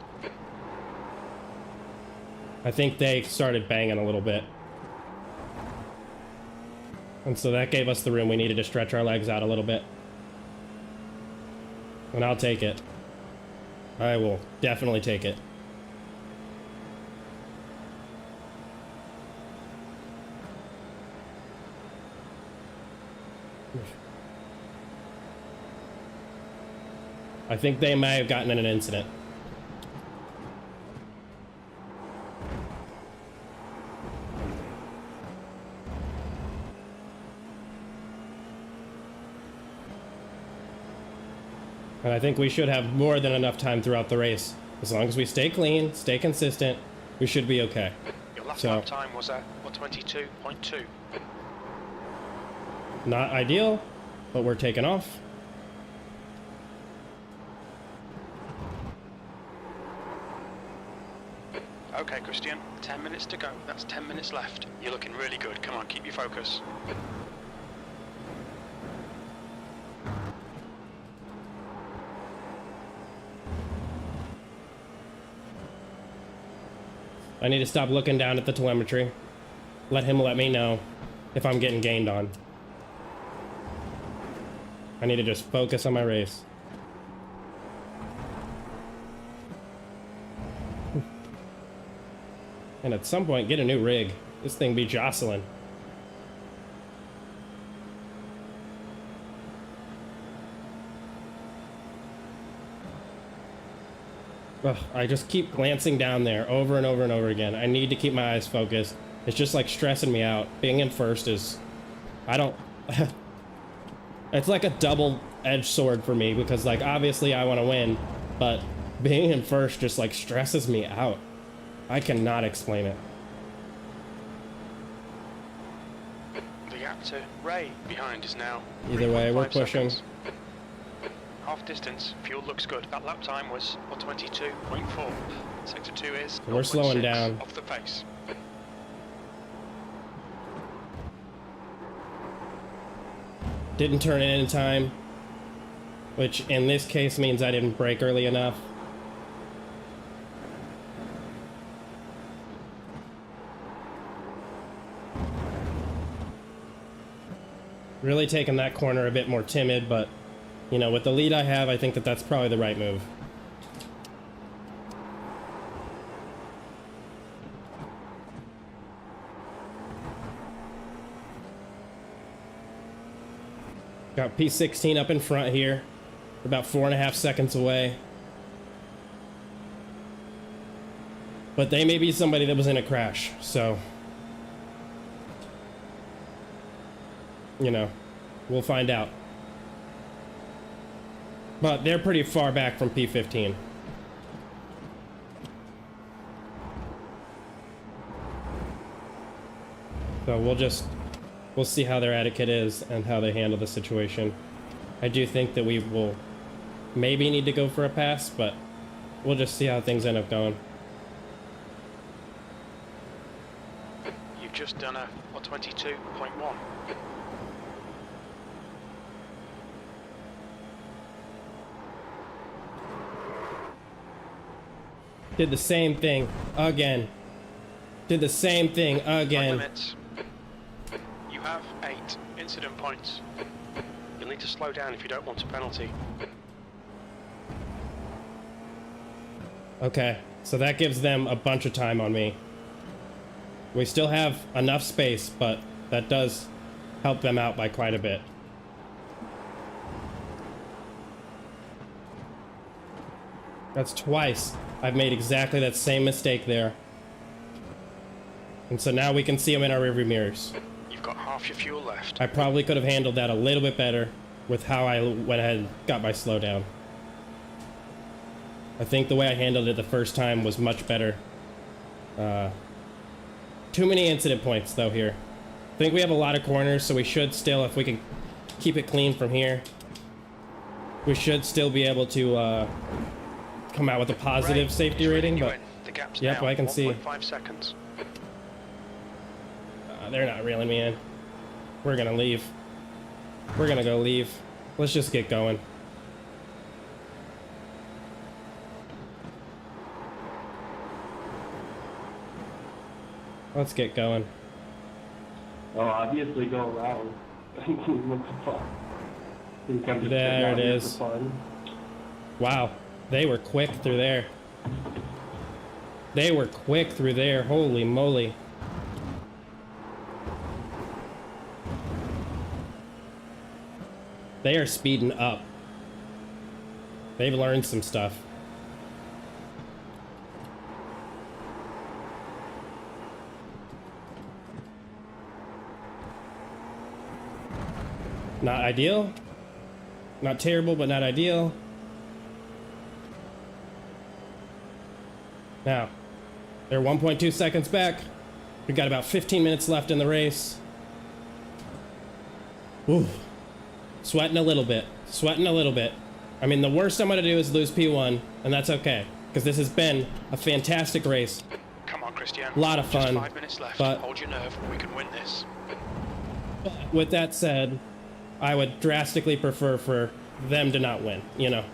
I think they started banging a little bit. And so that gave us the room we needed to stretch our legs out a little bit. And I'll take it. I will definitely take it. I think they may have gotten in an incident. And I think we should have more than enough time throughout the race. As long as we stay clean, stay consistent, we should be okay. Your last So- lap time was at 122.2. Not ideal, but we're taking off. Okay, Christian, 10 minutes to go. That's 10 minutes left. You're looking really good. Come on, keep your focus. I need to stop looking down at the telemetry. Let him let me know if I'm getting gained on. I need to just focus on my race. And at some point, get a new rig. This thing be jostling. Ugh, I just keep glancing down there over and over and over again. I need to keep my eyes focused. It's just like stressing me out. Being in first is... I don't... It's like a double-edged sword for me because, like, obviously I want to win, but being in first just, like, stresses me out. I cannot explain it. The gap to Ray behind is now Either way, we're 3.5 pushing. seconds. Half distance, fuel looks good. That lap time was 122.4. Sector 2 is We're slowing 0.6 down. off the pace. Didn't turn it in time, which in this case means I didn't brake early enough. Really taking that corner a bit more timid, but, you know, with the lead I have, I think that that's probably the right move. Got P16 up in front here, about 4.5 seconds away. But they may be somebody that was in a crash, so... You know, we'll find out. But they're pretty far back from P15. So we'll we'll see how their etiquette is and how they handle the situation. I do think that we will maybe need to go for a pass, but we'll just see how things end up going. You've just done a 122.1. Did the same thing again. Did the same thing again. Limits. You have 8 incident points. You'll need to slow down if you don't want a penalty. Okay, so that gives them a bunch of time on me. We still have enough space, but that does help them out by quite a bit. That's twice I've made exactly that same mistake there. And so now we can see them in our rearview mirrors. You've got half your fuel left. I probably could have handled that a little bit better with how I went ahead and got my slowdown. I think the way I handled it the first time was much better. Too many incident points though here. I think we have a lot of corners, so we should still, if we can keep it clean from here, we should still be able to come out with a positive Ray, safety it's rating. you But in. The gap's yep, now I can see. 1.5 seconds. They're not reeling me in. We're gonna leave. We're gonna go leave. Let's just get going. Let's get going. Oh, obviously go around. What the fuck? Think I'm just There sitting out it here is. for fun? Wow, they were quick through there. They were quick through there. Holy moly. They are speeding up. They've learned some stuff. Not ideal. Not terrible, but not ideal. Now, they're 1.2 seconds back. We've got about 15 minutes left in the race. Ooh. Sweating a little bit. Sweating a little bit. I mean, the worst I'm going to do is lose P1, and that's okay. Because this has been a fantastic race. Come on, Christian. A lot of fun. Just 5 minutes left. But Hold your nerve. We can win this. with that said, I would drastically prefer for them to not win, you know.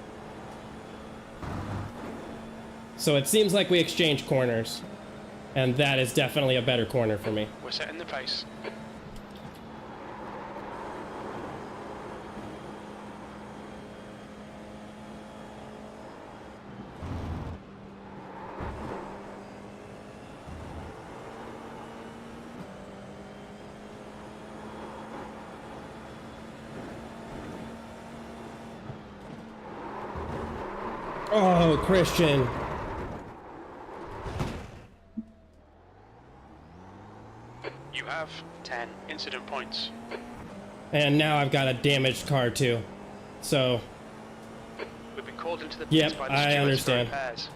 So it seems like we exchange corners, and that is definitely a better corner for me. We're setting the pace. Oh, Christian. You have 10 incident points. And now I've got a damaged car too. So, We've been called into the Yep, pits by the I stewards understand. for repairs.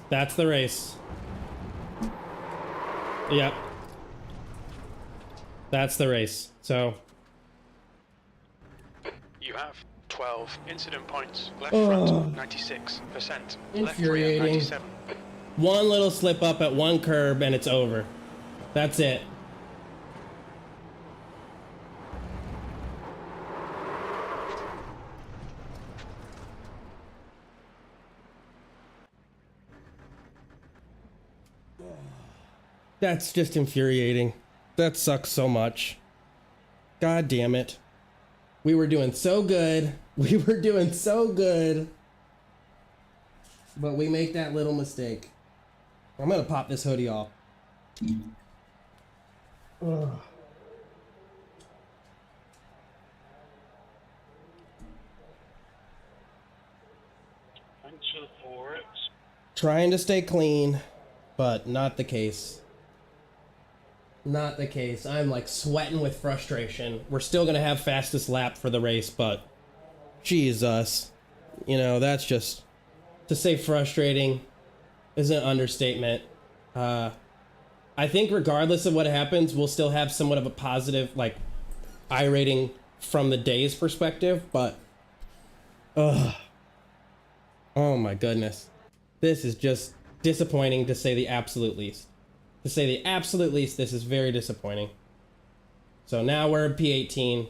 that's the race. Yep. That's the race. So, You have 12 incident points. Left Oh. front, 96%. Left rear, Infuriating. 97. one little slip up at one curb and it's over. That's it. That's just infuriating. That sucks so much. God damn it. We were doing so good. We were doing so good. But we make that little mistake. I'm gonna pop this hoodie off. Ugh. Thanks for the 4X. Trying to stay clean, but not the case. Not the case. I'm like sweating with frustration. We're still gonna have fastest lap for the race, but Jesus. You know, that's just, to say frustrating is an understatement. I I think regardless of what happens, we'll still have somewhat of a positive, like, I rating from the day's perspective, but, ugh. Oh my goodness. This is just disappointing to say the absolute least. To say the absolute least, this is very disappointing. So now we're at P18.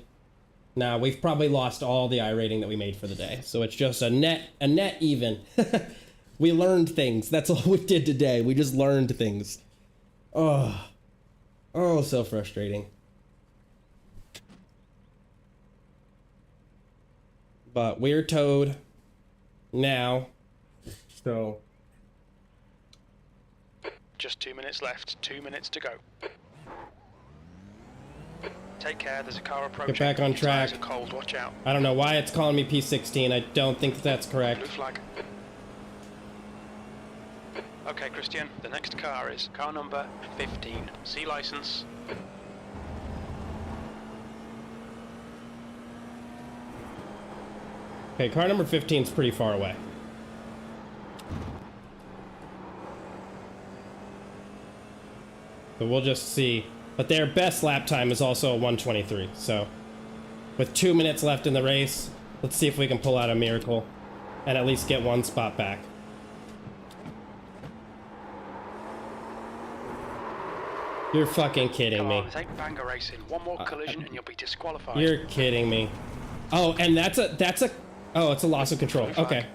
Now we've probably lost all the I rating that we made for the day. So it's just a net even. We learned things. That's all we did today. We just learned things. Oh, so frustrating. But we're towed now. So Just 2 minutes left. 2 minutes to go. Take care, there's a car approaching. Get back on track. Tires are cold, watch out. I don't know why it's calling me P16. I don't think that's Blue correct. flag. Okay, Christian, the next car is car number 15. C license. Okay, car number 15 is pretty far away. But we'll just see. But their best lap time is also a 1:23. So with 2 minutes left in the race, let's see if we can pull out a miracle and at least get one spot back. You're fucking kidding me. Take banger racing. One more collision and you'll be disqualified. You're kidding me. Oh, and that's a oh, it's a loss of control. Okay.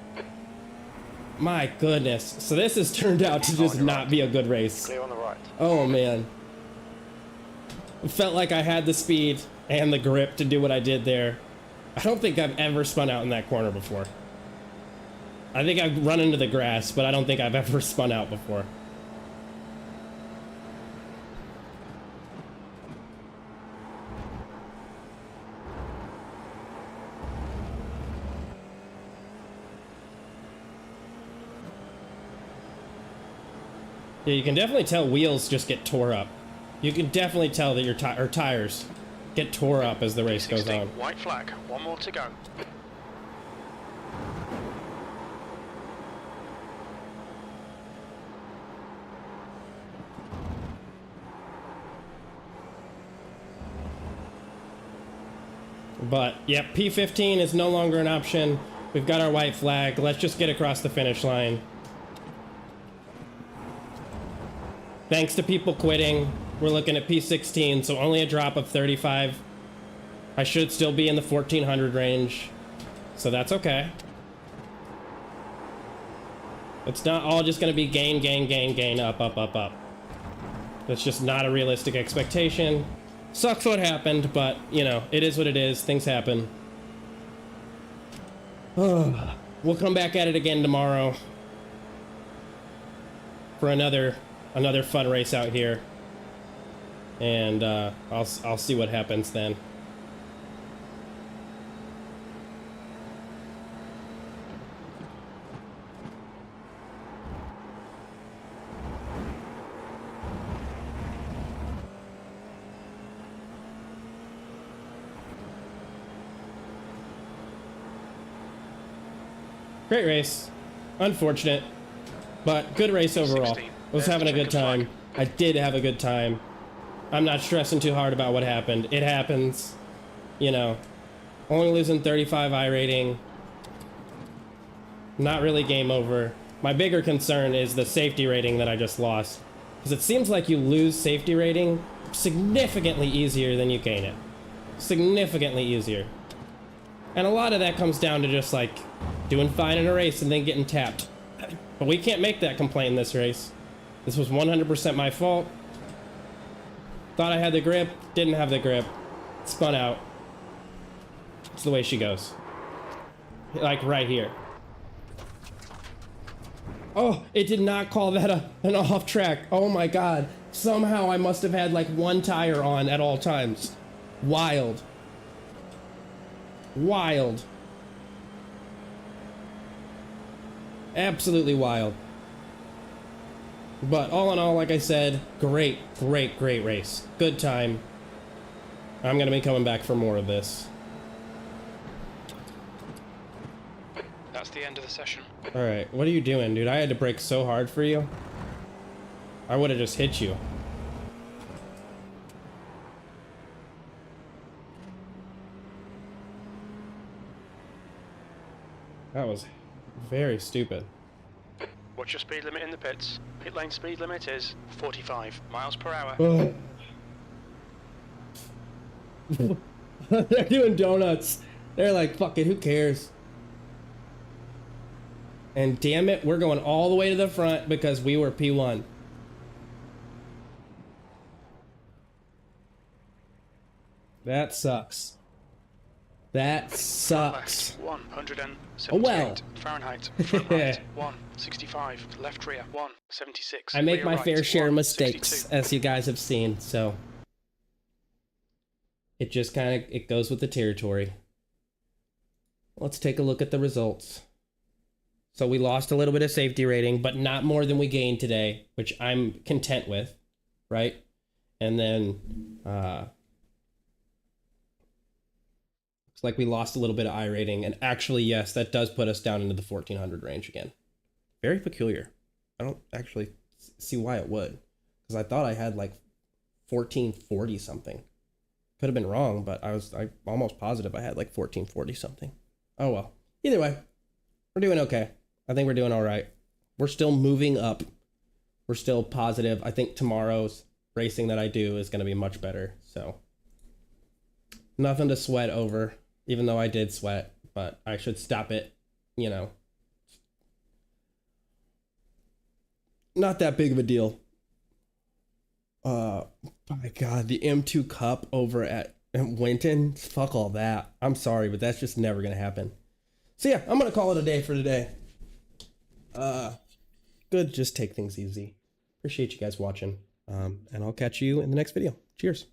My goodness. So this has turned out to just not be a good race. Clear on the right. Oh man. It felt like I had the speed and the grip to do what I did there. I don't think I've ever spun out in that corner before. I think I've run into the grass, but I don't think I've ever spun out before. Yeah, you can definitely tell wheels just get tore up. You can definitely tell that your tires get tore up as the race goes on. White flag. One more to go. But, yep, P15 is no longer an option. We've got our white flag. Let's just get across the finish line. Thanks to people quitting, we're looking at P16, so only a drop of 35. I should still be in the 1400 range, so that's okay. It's not all just going to be gain, up. That's just not a realistic expectation. Sucks what happened, but, you know, it is what it is. Things happen. We'll come back at it again tomorrow for another fun race out here, and I'll see what happens then. Great race. Unfortunate, but good race overall. I was having a good time. I did have a good time. I'm not stressing too hard about what happened. It happens. You know, only losing 35 I rating. Not really game over. My bigger concern is the safety rating that I just lost. Because it seems like you lose safety rating significantly easier than you gain it. Significantly easier. And a lot of that comes down to just like doing fine in a race and then getting tapped. But we can't make that complaint in this race. This was 100% my fault. Thought I had the grip, didn't have the grip. Spun out. It's the way she goes. Like right here. Oh, it did not call that an off track. Oh my god. Somehow I must have had like one tire on at all times. Wild. Wild. Absolutely wild. But all in all, like I said, great race. Good time. I'm gonna be coming back for more of this. That's the end of the session. Alright, what are you doing, dude? I had to brake so hard for you. I would have just hit you. That was very stupid. What's your speed limit in the pits? Pit lane speed limit is 45 miles per hour. They're doing donuts. They're like, fuck it, who cares? And damn it, we're going all the way to the front because we were P1. That sucks. That sucks. 178 Oh well. Fahrenheit. Front right, 165. Left rear, 176. I make rear my right, fair share of mistakes, 162. as you guys have seen, so it just kind of, it goes with the territory. Let's take a look at the results. So we lost a little bit of safety rating, but not more than we gained today, which I'm content with, right? And then, looks like we lost a little bit of I rating, and actually, yes, that does put us down into the 1400 range again. Very peculiar. I don't actually see why it would, because I thought I had like 1440 something. Could have been wrong, but I'm almost positive I had like 1440 something. Oh well. Either way, we're doing okay. I think we're doing all right. We're still moving up. We're still positive. I think tomorrow's racing that I do is going to be much better. So nothing to sweat over, even though I did sweat, but I should stop it, you know. Not that big of a deal. My God, the M2 Cup over at Winton, fuck all that. I'm sorry, but that's just never gonna happen. So yeah, I'm gonna call it a day for today. Good, just take things easy. Appreciate you guys watching, and I'll catch you in the next video. Cheers.